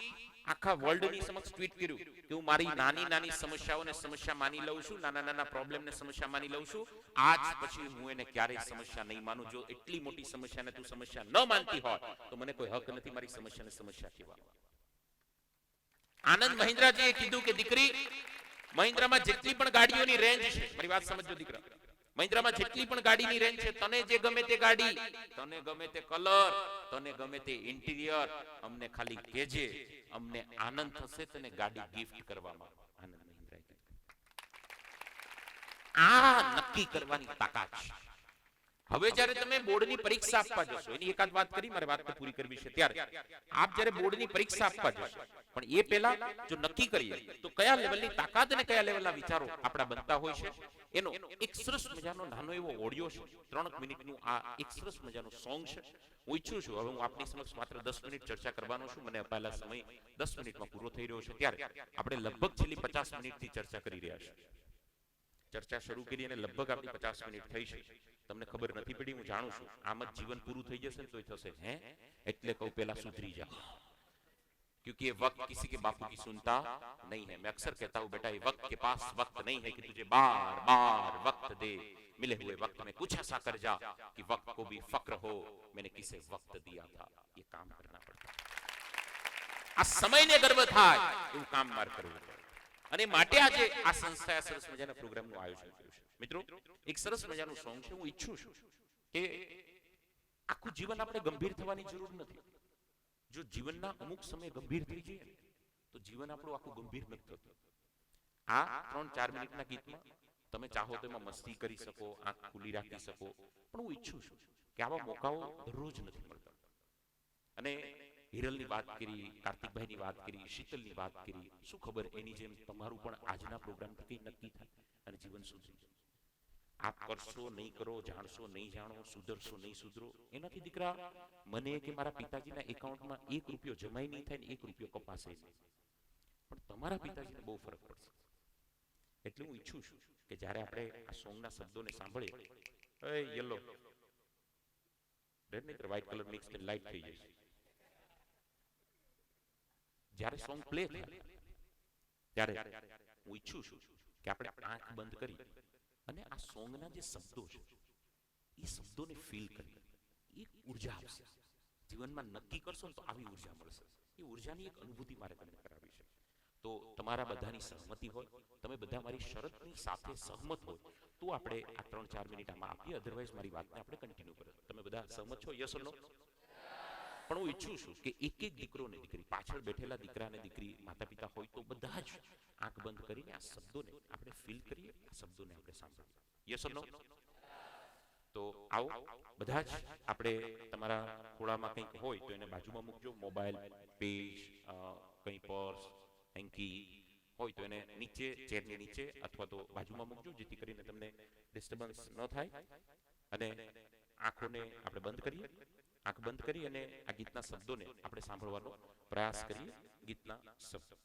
આખા વર્લ્ડની સમક્ષ ટ્વીટ કર્યું કે હું મારી નાની નાની સમસ્યાઓને સમસ્યા માની લઉં છું, નાના નાના પ્રોબ્લેમને સમસ્યા માની લઉં છું. આજ પછી હું એને ક્યારેય સમસ્યા નહીં માનું. જો એટલી મોટી સમસ્યાને તું સમસ્યા ન માનતી હોય તો મને કોઈ હક નથી મારી સમસ્યાને સમસ્યા કહેવાનો. આનંદ મહિન્દ્રાજીએ કીધું કે દીકરી, મહિન્દ્રામાં જેટલી પણ ગાડીઓની રેન્જ છે, મારી વાત સમજજો દીકરા, મહિન્દ્રામાં જેટલી પણ ગાડીની રેન્જ છે, તને જે ગમે તે ગાડી, તને ગમે તે કલર, તને ગમે તે ઇન્ટિરિયર, અમને ખાલી કહેજે, અમને આનંદ થશે તને ગાડી ગિફ્ટ કરવામાં. આનંદ મહિન્દ્રાએ આ નક્કી કરવાની તાકાત છે. હવે જ્યારે તમે બોર્ડની પરીક્ષા આપવા જશો, એની એકાદ વાત કરી, મારે વાત પૂરી કરવી છે, ત્યારે આપ જ્યારે બોર્ડની પરીક્ષા આપવા જશો, પણ એ પહેલા જો નક્કી કરીએ તો કયા લેવલની તાકાત અને કયા લેવલના વિચારો આપણા બનતા હોય છે, એનો એક સરસ મજાનો નાનો એવો ઓડિયો છે, 3 મિનિટનું આ એક સરસ મજાનું સોંગ છે. હું ઈચ્છું છું હવે હું આપની સમક્ષ માત્ર 10 મિનિટ ચર્ચા કરવાનો છું. મને અપાયેલા સમય 10 મિનિટમાં પૂરો થઈ રહ્યો છે, ત્યારે આપણે લગભગ છેલ્લી 50 મિનિટથી ચર્ચા કરી રહ્યા છીએ. ચર્ચા શરૂ કરી અને લગભગ આપણી 50 મિનિટ થઈ છે. તમને ખબર નથી પડી, હું જાણું છું. આમ જ જીવન પૂરું થઈ જશે ને તોય થશે. હે એટલે કહું પહેલા સુધરી જાઓ, क्योंकि ये वक्त किसी के बापू की सुनता नहीं है. मैं अक्सर कहता हूं बेटा, ये वक्त के पास वक्त नहीं है कि तुझे बार बार वक्त दे. मिले हुए वक्त में कुछ ऐसा कर जा कि वक्त को भी फक्र हो मैंने किसे वक्त दिया था. ये काम करना पड़ता. આ સમયને ગર્વ થાય એવું કામ માર કરવું પડે. અને માટે આજે આ સંસ્થાએ સરસ મજાના પ્રોગ્રામનું આયોજન કર્યું છે. મિત્રો, એક સરસ મજાનું સોંગ છે. હું ઈચ્છું છું કે આખું જીવન આપણે ગંભીર થવાની જરૂર નથી. જો જીવનના અમુક સમય ગંભીર થઈ જાય તો જીવન આપણું આખું ગંભીર નથી થતું. આ 3-4 મિનિટના ગીતમાં તમે ચાહો તો એમાં મસ્તી કરી શકો, આંખ ખુલ્લી રાખી શકો, પણ હું ઈચ્છું છું કે આવા મોકાઓ દરરોજ નથી મળતા. અને હિરલની વાત કરી, કાર્તિકભાઈની વાત કરી, શીતલની વાત કરી, શું ખબર એની જેમ તમારું પણ આજના પ્રોગ્રામથી કંઈ નક્કી થાય અને જીવન સુધરી જાય. આપ કરશો નહીં કરો, જાણશો નહીં જાણો, સુધરશો નહીં સુધરો, એનાથી દીકરા મને કે મારા પિતાજીના એકાઉન્ટમાં 1 રૂપિયો જમાઈ નહીં થાય ને 1 રૂપિયો કપાશે નહીં, પણ તમારા પિતાજીને બહુ ફરક પડશે. એટલે હું ઈચ્છું છું કે જ્યારે આપણે આ સોંગના શબ્દોને સાંભળીએ, એ યલો રેડ નહીં વ્હાઇટ કલર મિક્સ ને લાઈટ થઈ જાય, જ્યારે સોંગ પ્લે થાય ત્યારે હું ઈચ્છું છું કે આપણે આંખ બંધ કરી અને આ સોંગના જે શબ્દો છે એ શબ્દોને ફીલ કરી, એક ઉર્જા આપશે. જીવનમાં નક્કી કરશો ને તો આવી ઉર્જા મળશે. એ ઉર્જાની એક અનુભૂતિ મારે તમને કરાવી છે. તો તમારા બધાની સહમતિ હોય, તમે બધા મારી શરતની સાથે સહમત હોય તો આપણે આ 3-4 મિનિટ આમાં આપીએ. અધરવાઇઝ મારી વાતને આપણે કન્ટિન્યુ કરીએ. તમે બધા સહમત છો? યસ ઓર નો? પણ હું ઈચ્છું છું કે એક એક દીકરો ને દીકરી, પાછળ બેઠેલા દીકરા ને દીકરી, માતા પિતા હોય તો બધા જ આંખ બંધ કરીને આ શબ્દોને આપણે ફીલ કરીએ, આ શબ્દોને આપણે સાંભળીએ. યસ ઓર નો? તો આવો બધા જ આપણે તમારા ખોળામાં કંઈક હોય તો એને બાજુમાં મૂકજો. મોબાઈલ, પેજ, કંઈ પર્સ, હેન્કી હોય તો એને નીચે, ચેરની નીચે અથવા તો બાજુમાં મૂકજો, જેથી કરીને તમને ડિસ્ટર્બન્સ ન થાય. અને આંખોને આપણે બંધ કરીએ. આંખ બંધ કરી અને આ ગીતના શબ્દોને આપણે સાંભળવાનો પ્રયાસ કરીએ. ગીતના શબ્દો.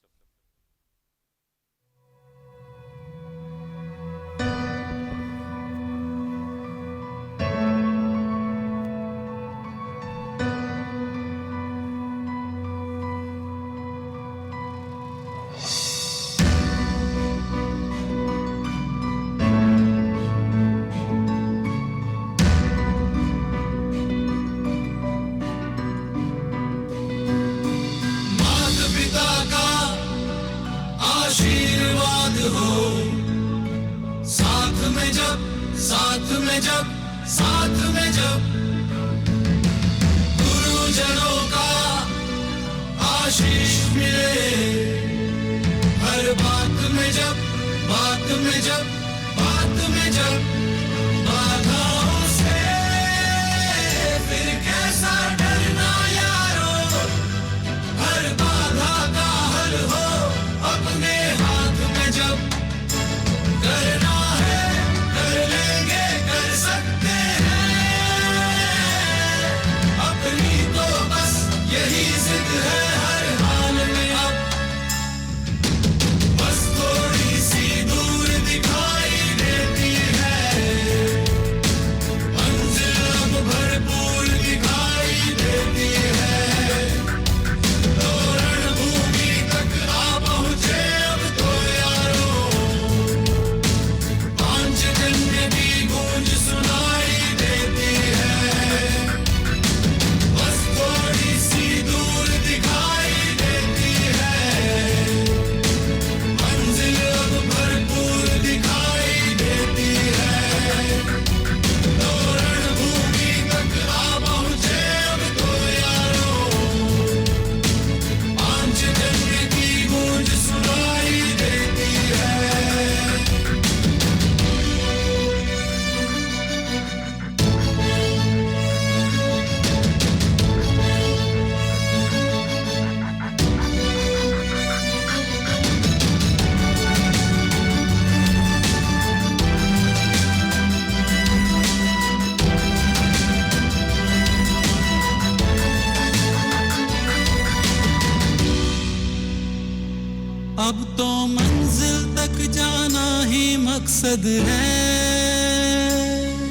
अब तो मंजिल तक जाना ही मकसद है,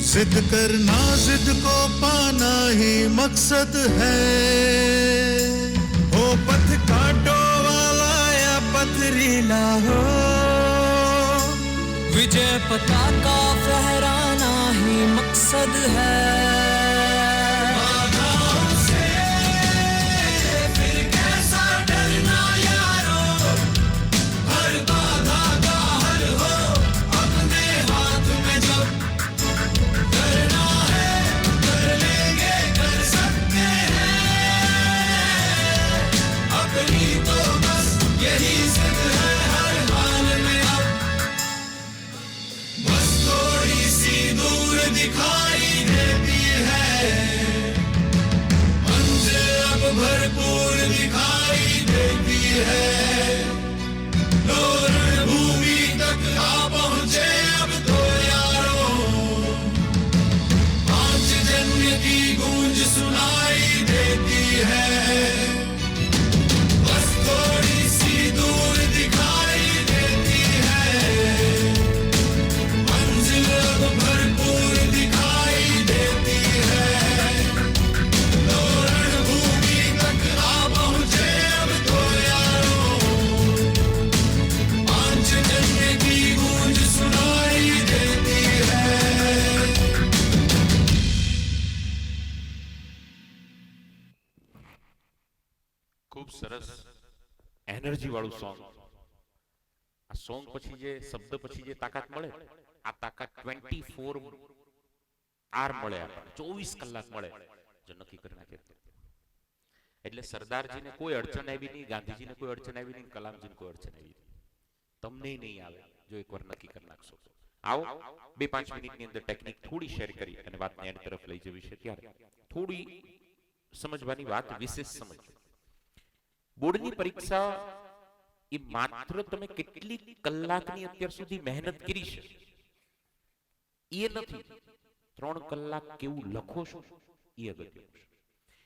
जिद करना जिद को पाना ही मकसद है। हो पथ कांटो वाला या पथरीला हो, विजय पताका फहराना ही मकसद है। दिखाई देती है मंजिल अब भरपूर दिखाई देती है। लो रणभूमि तक आ पहुंचे अब तो यारों, पांचजन्य की गूंज सुनाई देती है। बस थोड़ी सी दूर दिखाई देती है मंजिल अब भरपूर दिखाई देती है। लो रणभूमि तक आ पहुंचे अब तो यारों, पांचजन्य की गूंज सुनाई देती है। ખૂબ સરસ એનર્જી વાળું સોંગ. આ સોંગ પછી જે શબ્દ પછી જે તાકાત મળે, આ તાકાત 24 આર મળે, આપણને 24 કલાક મળે જો નક્કી કરી નાખે. એટલે સરદારજીને કોઈ અડચણ આવી નહીં, ગાંધીજીને કોઈ અડચણ આવી નહીં, કલામજીને કોઈ અડચણ આવી નહીં. તમને નહીં આવે જો એકવાર નક્કી કરી નાખશો. આવો 2-5 મિનિટની અંદર ટેકનિક થોડી શેર કરી અને વાતને એની તરફ લઈ જવી છે. ત્યારે થોડી સમજવાની વાત વિશેષ સમજો. બોર્ડની પરીક્ષા એ માત્ર તમે કેટલી કલાકની અત્યાર સુધી મહેનત કરી છે એ નથી, 3 કલાક કેવું લખો છો એ અગત્યનું છે.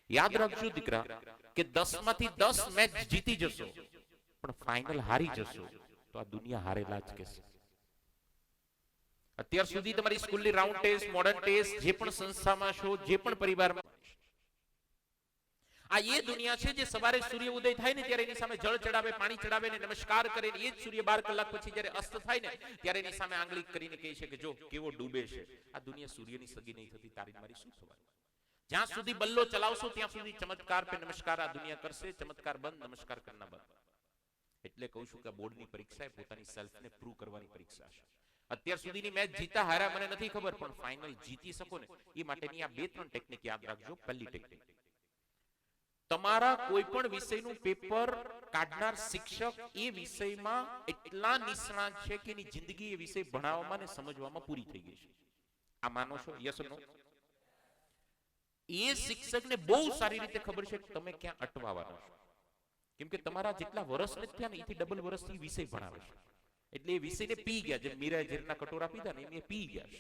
યાદ રાખજો દીકરા કે 10 માંથી 10 મેચ જીતી જશો પણ ફાઇનલ હારી જશો તો આ દુનિયા હારેલા જ કહેશે. અત્યાર સુધી તમારી સ્કૂલની રાઉન્ડ ટેસ્ટ, મોડર્ન ટેસ્ટ, જે પણ સંસ્થામાં છો, જે પણ પરિવારમાં, આ એ દુનિયા છે જે સવારે સૂર્ય ઉદય થાય ને ત્યારે એની સામે જળ ચડાવે, પાણી ચડાવે ને નમસ્કાર કરે. એ જ સૂર્ય 12 કલાક પછી જ્યારે અસ્ત થાય ને ત્યારે એની સામે આંગળી કરીને કહે છે કે જો કેવો ડૂબે છે. આ દુનિયા સૂર્યની સગી નહીં થતી, તારી મારી શું થવાનું? જ્યાં સુધી બલ્લો ચલાવશો ત્યાં સુધી ચમત્કાર પે નમસ્કાર આ દુનિયા કરશે. ચમત્કાર બંધ, નમસ્કાર કરના બંધ. એટલે કહું છું કે બોર્ડની પરીક્ષા એ પોતાની સેલ્ફને પ્રૂવ કરવાની પરીક્ષા છે. અત્યાર સુધીની મેચ જીતા હારા મને નથી ખબર, પણ ફાઇનલ જીતી શકો ને એ માટેની આ 2-3 ટેકનિક યાદ રાખજો. પહેલી ટેકનિક, તમારા કોઈ પણ વિષયનું પેપર કાઢનાર શિક્ષક એ વિષયમાં એટલા નિષ્ણાત છે કે એની જિંદગી એ વિષય ભણાવવામાં ને સમજવામાં પૂરી થઈ ગઈ છે. આ માનો છો? યસ ઓર નો? એ શિક્ષકને બહુ સારી રીતે ખબર છે કે તમે ક્યાં અટવાવાના છો, કેમ કે તમારા જેટલા વર્ષ નથી થયા ને એથી ડબલ વર્ષથી વિષય ભણાવે છે. એટલે એ વિષયને પી ગયા, જેમ મીરાએ ઝેરના કટોરા પીધા ને એ પી ગયા છે.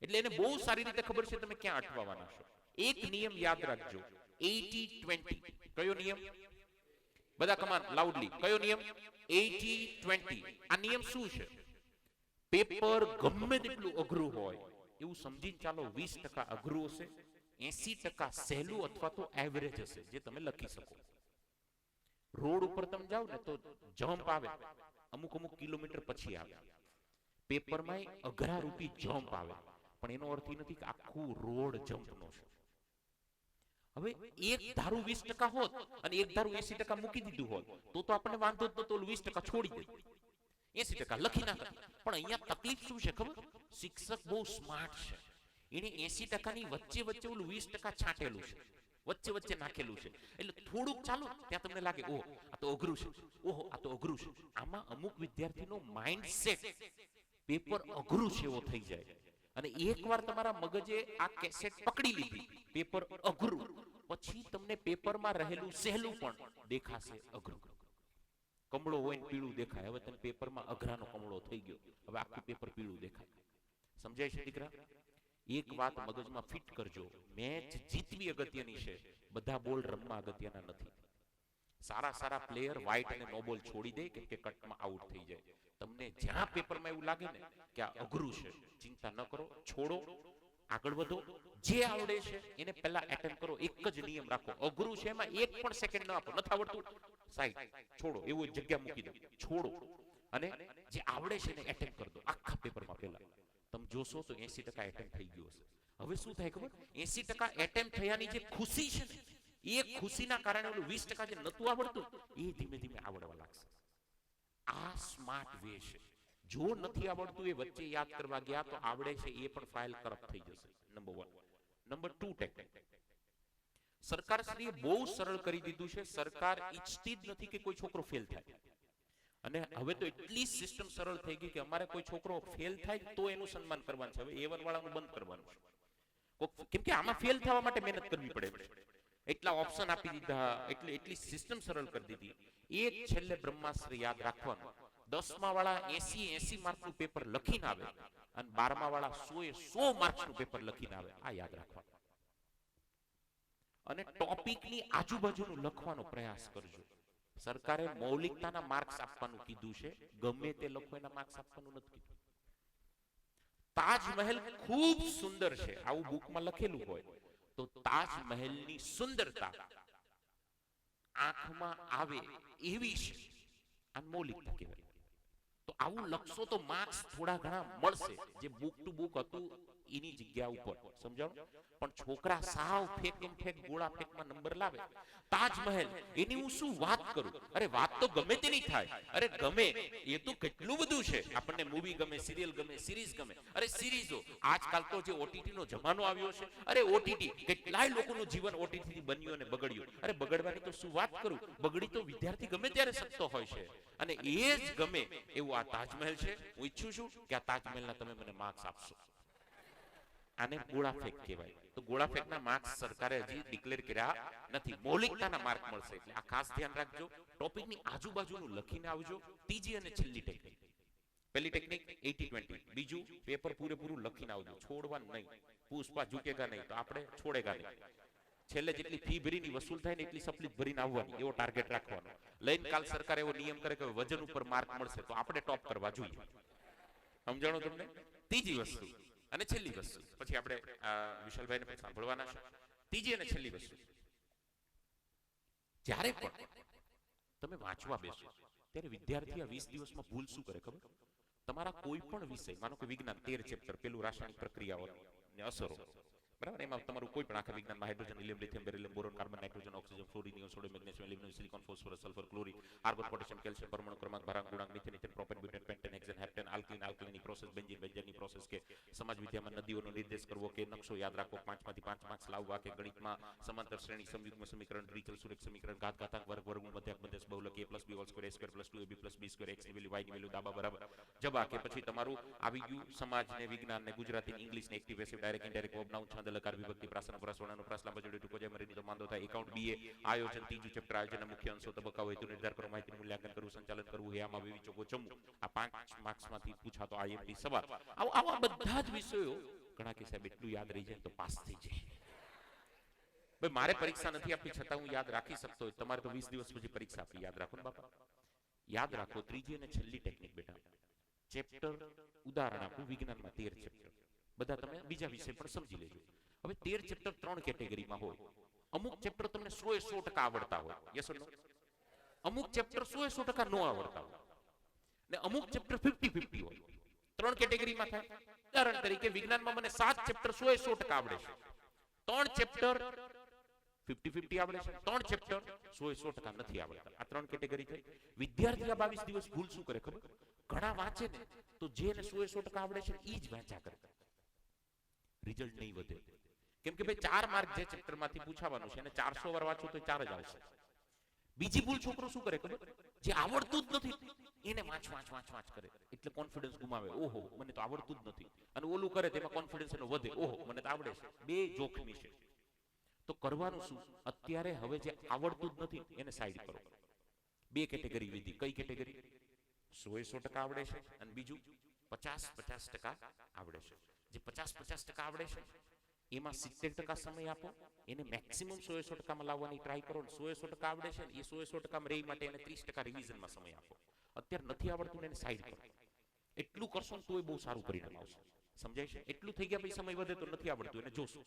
એટલે એને બહુ સારી રીતે ખબર છે તમે ક્યાં અટવાવાના છો. એક નિયમ યાદ રાખજો, 80-20. કયો નિયમ? બધા કમાન લાઉડલી. કયો નિયમ? 80-20. આ નિયમ શું છે? પેપર ગમે તેટલું અઘરું હોય એવું સમજીને ચાલો 20% અઘરું હશે, 80% સહેલું અથવા તો એવરેજ હશે જે તમે લખી શકો. રોડ ઉપર તમે જાઓ ને તો જમ્પ આવે, અમુક કિલોમીટર પછી આવે. પેપરમાં અઘરા રૂપી જમ્પ આવે, પણ એનો અર્થ એ નથી કે આખું રોડ જમ્પનો છે. હવે એક ધારું 20% હોત અને એક ધારું 80% મૂકી દીધું હોત તો આપણને વાંધો જ નતો, 20% છોડી દે, 80% લખી નાખે. પણ અહીંયા તકલીફ શું છે ખબર? શિક્ષક બહુ સ્માર્ટ છે, એને 80% ની વચ્ચે ઓલું 20% છાંટેલું છે, વચ્ચે નાખેલું છે. એટલે થોડુંક ચાલો ત્યાં તમને લાગે ઓહ આ તો અઘરું છે, ઓહો આ તો અઘરું છે. આમાં અમુક વિદ્યાર્થીનો માઇન્ડસેટ પેપર અઘરું છે એવો થઈ જાય. અને એકવાર તમારા મગજે આ કેસેટ પકડી લીધી, પેપર અઘરું, પછી તમને પેપરમાં રહેલું સહેલું પણ દેખાશે અઘરું. કમળો હોય ને પીળું દેખાય, હવે તમે પેપરમાં અઘરાનો કમળો થઈ ગયો, હવે આખું પેપર પીળું દેખાય. સમજાય છે દીકરા? એક વાત મગજમાં ફિટ કરજો, મેચ જીતવી અગત્યની છે, બધા બોલ રમવા અગત્યના નથી. સારા સારા પ્લેયર વ્હાઇટ અને નો બોલ છોડી દે કેમ કે કટમાં આઉટ થઈ જાય. તમને જ્યાં પેપરમાં એવું લાગે ને કે આ અઘરું છે, ચિંતા ન કરો, છોડો, આગળ વધો. જે આવડે છે એને પહેલા એટેમ્પ કરો. એક જ નિયમ રાખો, અઘરું છે એમાં એક પણ સેકન્ડ ન આપો. નથી આવડતું, સાઈડ છોડો, એવું જગ્યા મૂકી દો, છોડો, અને જે આવડે છે એને એટેમ્પ કરી દો. આખા પેપરમાં પહેલા તમે જોશો તો 80% એટેમ્પ થઈ ગયો હશે. હવે શું થાય ખબર? 80% એટેમ્પ થયાની જે ખુશી છે ને, એ ખુશીના કારણે ઓલું 20% જે નતું આવડતું એ ધીમે ધીમે આવડવા લાગશે. આ સ્માર્ટ વે છે. જો નથી આવડતું એ વચ્ચે યાદ કરવા ગયા તો આવડે છે એ પણ ફાઇલ કરપ્ટ થઈ જશે. નંબર 1. Number 2 technique. સરકાર શ્રીએ બહુ સરળ કરી દીધું છે. સરકાર ઈચ્છતી જ નથી કે કોઈ છોકરો ફેલ થાય. અને હવે તો એટલી સિસ્ટમ સરળ થઈ ગઈ કે અમારે કોઈ છોકરો ફેલ થાય તો એનું સન્માન કરવાનું છે. હવે A1 વાળાનું બંધ કરવાનું છે. કેમ કે આમાં ફેલ થવા માટે મહેનત કરવી પડે છે. એટલા ઓપ્શન આપી દીધા, એટલી સિસ્ટમ સરળ કરી દીધી. એક છેલ્લે બ્રહ્માસ્ત્ર યાદ રાખવાનું. 10મા વાળા 80 માર્કનું પેપર લખીને આવે અને 12મા વાળા 100 માર્ક્સનું પેપર લખીને આવે. આ યાદ રાખવાનું. અને ટોપિકની આજુબાજુનું લખવાનો પ્રયાસ કરજો. સરકારે મૌલિકતાના માર્ક્સ આપવાનું કીધું છે, ગમે તે લખો એના માર્ક્સ આપવાનું નથી કીધું. તાજમહેલ ખૂબ સુંદર છે આવું બુકમાં લખેલું હોય તો તાજમહેલની સુંદરતા આંખમાં આવે એવી છે, આ મૌલિકતા કહેવાય. તો આવું લખશો તો માર્ક્સ થોડા ઘણા મળશે. જે બુક ટુ બુક હતું એની જગ્યા ઉપર, સમજાણું? પણ છોકરા સાવ ફેક ગોળા ફેકમાં નંબર લાવે. તાજમહેલ એની હું શું વાત કરું? અરે વાત તો ગમે તેની થાય. અરે ગમે એ તો કેટલું બધું છે. આપણને મૂવી ગમે, સિરિયલ ગમે, સિરીઝ ગમે. અરે સિરીઝો, આજકાલ તો જે ઓટીટી નો જમાનો આવ્યો છે, અરે ઓટીટી કેટલાય લોકોનું જીવન ઓટીટી થી બન્યું અને બગડ્યું. અરે બગડવાની તો શું વાત કરું? બગડી તો વિદ્યાર્થી ગમે ત્યારે શકતો હોય છે. અને એ જ ગમે એવું આ તાજમહેલ છે. હું ઈચ્છું છું કે આ તાજમહેલના તમે મને માર્ક્સ આપશો. આને ગોળાફેક કહેવાય. તો ગોળાફેકના માર્ક્સ સરકારે હજી ડિક્લેર કર્યા નથી. મૌલિકતાના માર્ક મળશે. એટલે આ ખાસ ધ્યાન રાખજો. ટોપિકની આજુબાજુનું લખીને આવજો. ત્રીજી અને છેલ્લી ટેકનિક. પહેલી ટેકનિક 80-20. બીજું, પેપર પૂરેપૂરું લખીને આવજો. છોડવાનું નહીં. પુષ્પા ઝૂકેગા નહીં તો આપણે છોડેગા નહીં. છેલ્લે જેટલી ફી ભરીની વસૂલ થાય ને એટલી સપ્લિત ભરીને આવવાની, એવો ટાર્ગેટ રાખવાનો. લઈને કાલ સરકાર એવો નિયમ કરે કે વજન ઉપર માર્ક મળશે તો આપણે ટોપ કરવા જોઈએ. સમજાણો તમને? ત્રીજી વસ્તુ અને છેલ્લી વસ્તુ, પછી આપણે વિશાલભાઈને પણ સાંભળવાના છે. ત્રીજી અને છેલ્લી વસ્તુ, જ્યારે પણ તમે વાંચવા બેસો ત્યારે વિદ્યાર્થી આ 20 દિવસમાં ભૂલ શું કરે ખબર? તમારા કોઈ પણ વિષય, માનો કે વિજ્ઞાન 13 ચેપ્ટર, પેલું રાસાયણિક પ્રક્રિયાઓ ને અસરો, બરાબર? એમાં તમારું કોઈ પણ આખા વિજ્ઞાનમાં hydrogen, helium, lithium, beryllium, boron, carbon, nitrogen, oxygen, fluorine, sodium, magnesium, aluminium, silicon, phosphorus, sulphur, chlorine, argon, potassium, calcium, પરમાણુ ક્રમાંક, ભારાંક, ગુણાંક, methane, ethane, propane, butane, pentane, hexane, heptane, આલ્કીનની પ્રોસેસ, બેન્ઝીનની પ્રોસેસ, કે સમાજ વિદ્યામાં નદીઓનો નિર્દેશ કરવો, કે નકશો યાદ રાખવો, 5માંથી 5 માર્ક્સ લાવવા, કે ગણિતમાં સમાંતર શ્રેણી, સંયુગ્મ સમીકરણ, દ્વિચલ સુરેખ સમીકરણ, ઘાત, ઘાતાંક, વર્ગ, વર્ગમૂળ, મધ્યક, મધ્યસ્થ, બહુલક, a + b whole square, a square + 2ab + b square, x ની વેલ્યુ, y ની વેલ્યુ, દાબા બરાબર જબા. કે પછી તમારું આવી ગયું સમાજ ને વિજ્ઞાન ને ગુજરાતી, ઇંગ્લિશ ને active, passive, direct, indirect, verb, noun, છંદ, અલંકાર, વિભક્તિ, પ્રાસન, પ્રાસ, વર્ણન, પ્રાસ, લાંબા જોડે, ટૂંકો જાય, મરીની તો માંદો થાય. એકાઉન્ટ BA આયોજન, ત્રીજું ચેપ્ટર આયોજનના મુખ્ય અંશો, તબક્કાઓ, હેતુ નિર્ધાર કરો, માહિતીનું મૂલ્યાંકન કરવું, સંચાલન કરવું, હેયામાં વિવિધ ચોકો ચમવું. આ 5 માર્ક્સમાંથી પૂછાતો IMP સવાલ. આવા બધા જ વિષયો ઘણા કે સાહેબ એટલું યાદ રહી જાય તો પાસ થઈ જાય. ભાઈ મારે પરીક્ષા નથી આપી છતાં હું યાદ રાખી શકતો હોય, તમારે તો 20 દિવસ પછી પરીક્ષા આપી. યાદ રાખો ને બાપા, યાદ રાખો. ત્રીજી અને છેલ્લી ટેકનિક બેટા, ચેપ્ટર ઉદાહરણ આપું, વિજ્ઞાનમાં 13 ચેપ્ટર, બધા તમે બીજા વિષય પણ સમજી લેજો. હવે 13 ચેપ્ટર 3 કેટેગરીમાં હોય. અમુક ચેપ્ટર તમને 100% આવડતા હોય, યસ ઓર નો? અમુક ચેપ્ટર 100% નો આવડતા હોય ને અમુક ચેપ્ટર 50-50 હોય. 3 કેટેગરીમાં થાય. ઉદાહરણ તરીકે વિજ્ઞાનમાં મને 7 ચેપ્ટર 100% આવડે છે, 3 ચેપ્ટર 50-50 આવડે છે, 3 ચેપ્ટર 100% નથી આવડતા. આ 3 કેટેગરી થઈ. વિદ્યાર્થી આ 22 દિવસ ભૂલ શું કરે ખબર? ઘણા વાંચે ને તો જેને 100% આવડે છે એ જ વાંચ્યા કરે, રિઝલ્ટ નહીં વધે. કેમ કે ભાઈ 4 માર્ક જે ચેપ્ટરમાંથી પૂછાવાનું છે અને 400 વાર વાંચો તો 4 જ આવશે. બીજી ભૂલ છોકરો શું કરે ખબર? જે આવડતું જ નથી એને વાંચ કરે, એટલે કોન્ફિડન્સ ગુમાવે. ઓહો મને તો આવડતું જ નથી. અને ઓલું કરે તેમાં કોન્ફિડન્સ એનો વધે. ઓહો મને તો આવડે છે. બે જોખમી છે. તો કરવાનું શું? અત્યારે હવે જે આવડતું જ નથી એને સાઈડ કરો. બે કેટેગરી લીધી. કઈ કેટેગરી? 100% આવડે છે અને બીજું 50% આવડે છે. જે 50% આવડે છે એમાં 70% સમય આપો એને મેક્સિમમ 100% લાવવાની ટ્રાય કરો ને 100% આવડે છે ને એ 100% રહી માટે એને 30% રિવિઝનમાં સમય આપો. અત્યારે નથી આવડતું ને એને સાઈડ કરો. એટલું કરશો ને તોય બહુ સારું પરિણામ આવશે. સમજાય છે? એટલું થઈ ગયા પછી સમય વધે તો નથી આવડતું એને જોશું.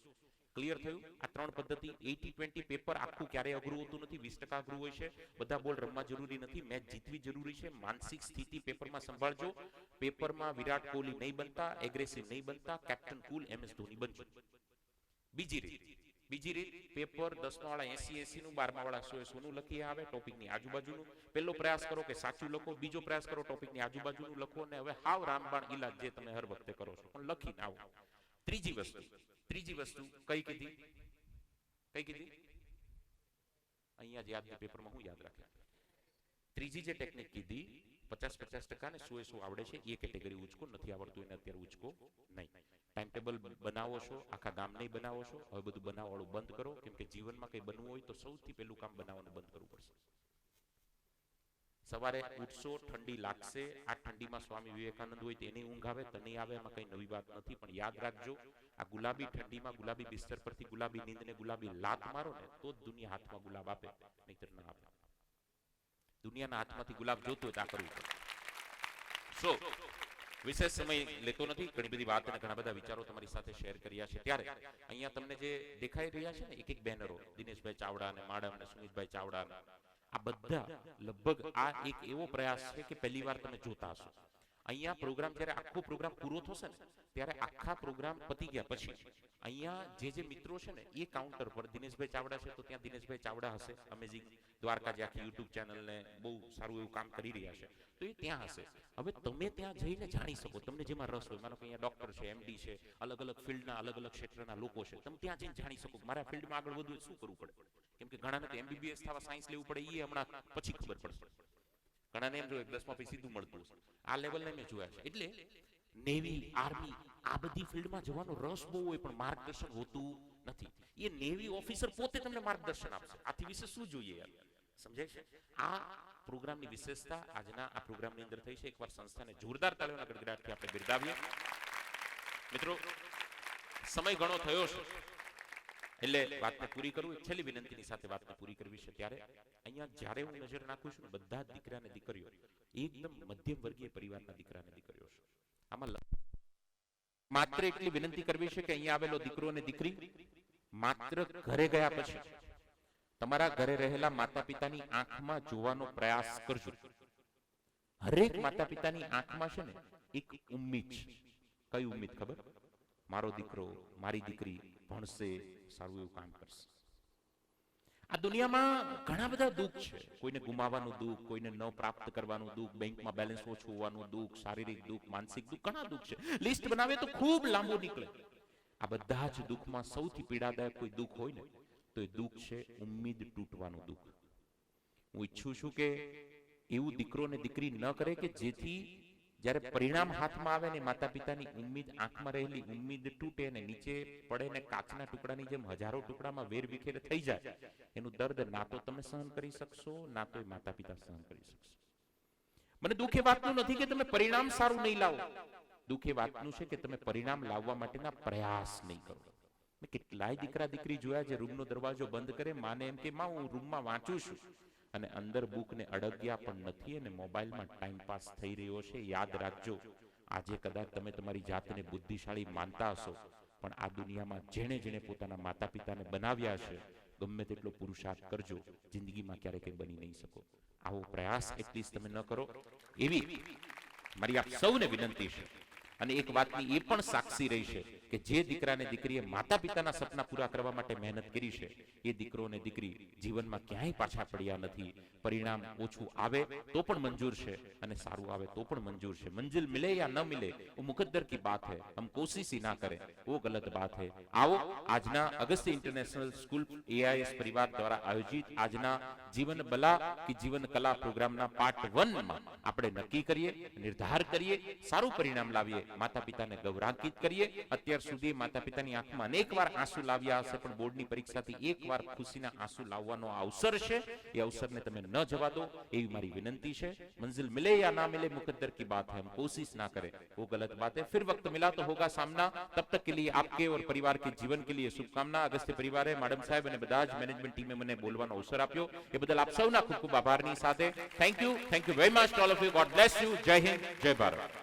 ક્લિયર થયું? આ 3 પદ્ધતિ. 80-20 પેપર આખું ક્યારેય અઘરું હોતું નથી. 20% અઘરું હોય છે. બધા બોલ રમવા જરૂરી નથી. મેચ જીતવી જરૂરી છે. માનસિક સ્થિતિ પેપરમાં સંભાળજો. પેપરમાં વિરાટ કોહલી નહીં બનતા, એગ્રેસિવ નહીં બનતા, કેપ્ટન કુલ MS ધોની બનજો. બીજી રીત પેપર 10 વાળા 80 નું, 12 વાળા 100 નું લખી આવે ટોપિકની આજુબાજુનું. પહેલો પ્રયાસ કરો કે સાચું લખો, બીજો પ્રયાસ કરો ટોપિકની આજુબાજુનું લખો, અને હવે હાવ રામબાણ ઈલાજ જે તમે હર વખતે કરો છો પણ લખીને આવો. ત્રીજી વસ્તુ કઈ કીધી? અહીંયા જ યાદ પેપરમાં હું યાદ રાખ્યા. ત્રીજી જે ટેકનિક કીધી 50-50% ને 100 આવડે છે એ કેટેગરી ઉચકો, નથી આવડતું એને અત્યારે ઉચકો નહીં. ટાઈમ ટેબલ બનાવો છો, આખા ગામ નહીં બનાવો છો, હવે બધું બનાવવાનું બંધ કરો. કેમ કે જીવનમાં કંઈ બનવું હોય તો સૌથી પહેલું કામ બનાવવાનું બંધ કરવું પડશે. સવારે ઉઠશો, ઠંડી લાગશે. આ ઠંડીમાં સ્વામી વિવેકાનંદ હોય તો એની ઊંઘ આવે, તને આવે, એમાં કઈ નવી વાત નથી. પણ યાદ રાખજો, આ ગુલાબી ઠંડીમાં ગુલાબી બિસ્તર પરથી ગુલાબી નીંદને ગુલાબી લાત મારો ને તો જ દુનિયા હાથમાં ગુલાબ આપે, નહીતર ના આપે. દુનિયાના હાથમાંથી ગુલાબ જોતો હોય તો આ કરવું પડે. વિશેષ સમય લેતો નથી. ઘણી બધી વાત અને ઘણા બધા વિચારો તમારી સાથે શેર કર્યા છે. ત્યારે અહીંયા તમને જે દેખાઈ રહ્યા છે ને એક બેનરો, દિનેશભાઈ ચાવડા અને માડમ અને સુમિતભાઈ ચાવડા, આ બધા લગભગ આ એક એવો પ્રયાસ છે કે પહેલી વાર તમે જોતા હશો. અહીંયા પ્રોગ્રામ જ્યારે આખો પ્રોગ્રામ પૂરો થશે ને ત્યારે આખા પ્રોગ્રામ પતી ગયા પછી અહીંયા જે મિત્રો છે ને એ કાઉન્ટર પર દિનેશભાઈ ચાવડા છે તો ત્યાં દિનેશભાઈ ચાવડા હશે. અમેઝિંગ દ્વારકા જે આખી યુટ્યુબ ચેનલને બહુ સારું એવું કામ કરી રહ્યા છે તો એ ત્યાં હશે. હવે તમે ત્યાં જઈને જાણી શકો તમને જેમાં રસ હોય. માનો કે અહીંયા ડોક્ટર છે, MD છે, અલગ અલગ ફિલ્ડના અલગ અલગ ક્ષેત્રના લોકો છે. તમે ત્યાં જઈને જાણી શકો મારા ફિલ્ડમાં આગળ વધવું શું કરવું પડે. કેમ કે ઘણાને તો MBBS થવા સાયન્સ લેવું પડે, એ હમણાં પછી ખબર પડશે. ઘણાને એમ જોઈએ 10માં પછી સીધું મળતું હશે. આ લેવલને મેં જોયા છે. એટલે નેવી, આર્મી આ બધી ફિલ્ડમાં જવાનો રસ બહુ હોય પણ માર્ગદર્શન હોતું નથી. એ નેવી ઓફિસર પોતે તમને માર્ગદર્શન આપશે. આથી વિશે શું જોઈએ યાર? સમજાય છે? આ પ્રોગ્રામની વિશેષતા આજના આ પ્રોગ્રામની અંદર થઈ છે. એકવાર સંસ્થાને જોરદાર તાળીઓના ગડગડાટથી આપણે બિરદાવીએ. મિત્રો, સમય ઘણો થયો છે એટલે વાતને પૂરી કરું. એક છેલ્લી વિનંતીની સાથે વાતને પૂરી કરવી છે. ત્યારે અહીંયા જ્યારે હું નજર નાખું છું બધા જ દીકરા અને દીકરીઓ એકદમ મધ્યમ વર્ગીય પરિવારના દીકરા અને દીકરીઓ છે. આમાં માત્ર એટલી વિનંતી કરવી છે કે અહીંયા આવેલો દીકરો અને દીકરી માત્ર ઘરે ગયા પછી તમારા ઘરે રહેલા માતા પિતાની આંખમાં જોવાનો પ્રયાસ કરજો. હરેક માતા પિતાની આંખમાં છે ને એક ઉમ્મીદ છે. કઈ ઉમ્મીદ ખબર? મારો દીકરો, મારી દીકરી ભણશે, સારું એવું કામ કરશે. આ દુનિયામાં ઘણા બધા દુઃખ છે. કોઈને ગુમાવવાનું દુઃખ, કોઈને ન પ્રાપ્ત કરવાનું દુઃખ, બેંકમાં બેલેન્સ ઓછું હોવાનું દુઃખ, શારીરિક દુઃખ, માનસિક દુઃખ, ઘણા દુઃખ છે. લિસ્ટ બનાવે તો ખૂબ લાંબુ નીકળે. આ બધા જ દુઃખમાં સૌથી પીડાદાયક કોઈ દુઃખ હોય ને તો એ દુઃખ છે ઉમ્મીદ તૂટવાનું દુઃખ. હું ઈચ્છું છું કે એવું દીકરો ને દીકરી ન કરે કે જેથી જ્યારે પરિણામ હાથમાં આવે ને માતા પિતાની ઉમ્મીદ, આંખમાં રહેલી ઉમ્મીદ તૂટે ને નીચે પડે ને કાચના ટુકડાની જેમ હજારો ટુકડામાં વેર વિખેર થઈ જાય. એનું દર્દ ના તો તમે સહન કરી શકશો, ના તો માતા પિતા સહન કરી શકશો. મને દુઃખ એ વાતનું નથી કે તમે પરિણામ સારું નહીં લાવો. દુઃખ એ વાતનું છે કે તમે પરિણામ લાવવા માટેના પ્રયાસ નહીં કરો. મેં કેટલાય દીકરા દીકરી જોયા જે રૂમનો દરવાજો બંધ કરે, માને એમ કે માં હું રૂમમાં વાંચું છું અને અંદર બુકને અડગ્યા પણ નથી અને મોબાઈલમાં ટાઈમ પાસ થઈ રહ્યો છે. યાદ રાખજો, આજે કદાચ તમે તમારી જાતને બુદ્ધિશાળી માનતા હશો પણ આ દુનિયામાં જેણે જેણે પોતાના માતા પિતાને બનાવ્યા છે ગમે તેટલો પુરુષાર્થ કરજો, જિંદગીમાં ક્યારે કંઈ બની નહીં શકો. આવો પ્રયાસ એટલીસ્ટ તમે ન કરો એવી મારી આપ સૌને વિનંતી છે. અને એક વાતની એ પણ સાક્ષી રહી છે કે જે દીકરા અને દીકરીએ માતા પિતાના સપના પૂરા કરવા માટે મહેનત કરી છે એ દીકરો અને દીકરી જીવનમાં ક્યાંય પાછા પડ્યા નથી. પરિણામ ઓછું આવે તો પણ મંજૂર છે અને સારું આવે તો પણ મંજૂર છે. મંજિલ મિલે યા ન મિલે वो मुकद्दर की बात है, हम कोशिश ही ना करें वो गलत बात है. आओ આજના અગસ્ત્ય ઇન્ટરનેશનલ સ્કૂલ AIS પરિવાર દ્વારા આયોજિત આજના જીવન બલા કે જીવન કલા પ્રોગ્રામના પાર્ટ 1 માં આપણે નક્કી કરીએ, નિર્ધાર કરીએ, સારું પરિણામ લાવીએ, માતા પિતાને ગૌરવાન્વિત કરીએ. અત્યાર અત્યાર સુધી માતા પિતાની આંખમાં અનેકવાર આંસુ લાવ્યા હશે, પણ બોર્ડની પરીક્ષાથી એકવાર ખુશીના આંસુ લાવવાનો અવસર છે, એ અવસરને તમે ન જવા દો એવી મારી વિનંતી છે। મંजिल मिले या ना मिले मुकद्दर की बात है, हम कोशिश ना करें वो गलत बात है। फिर वक्त मिला तो होगा सामना, तब तक के लिए आपके और परिवार के जीवन के लिए शुभकामना। अगस्त्य परिवारे मैडम साहेब અને બધા જ મેનેજમેન્ટ ટીમે મને બોલવાનો અવસર આપ્યો એ બદલ આપ સૌના ખૂબ ખૂબ આભારની સાથે thank you very much to all of you. God bless you. જય હિન્દ, જય ભારત.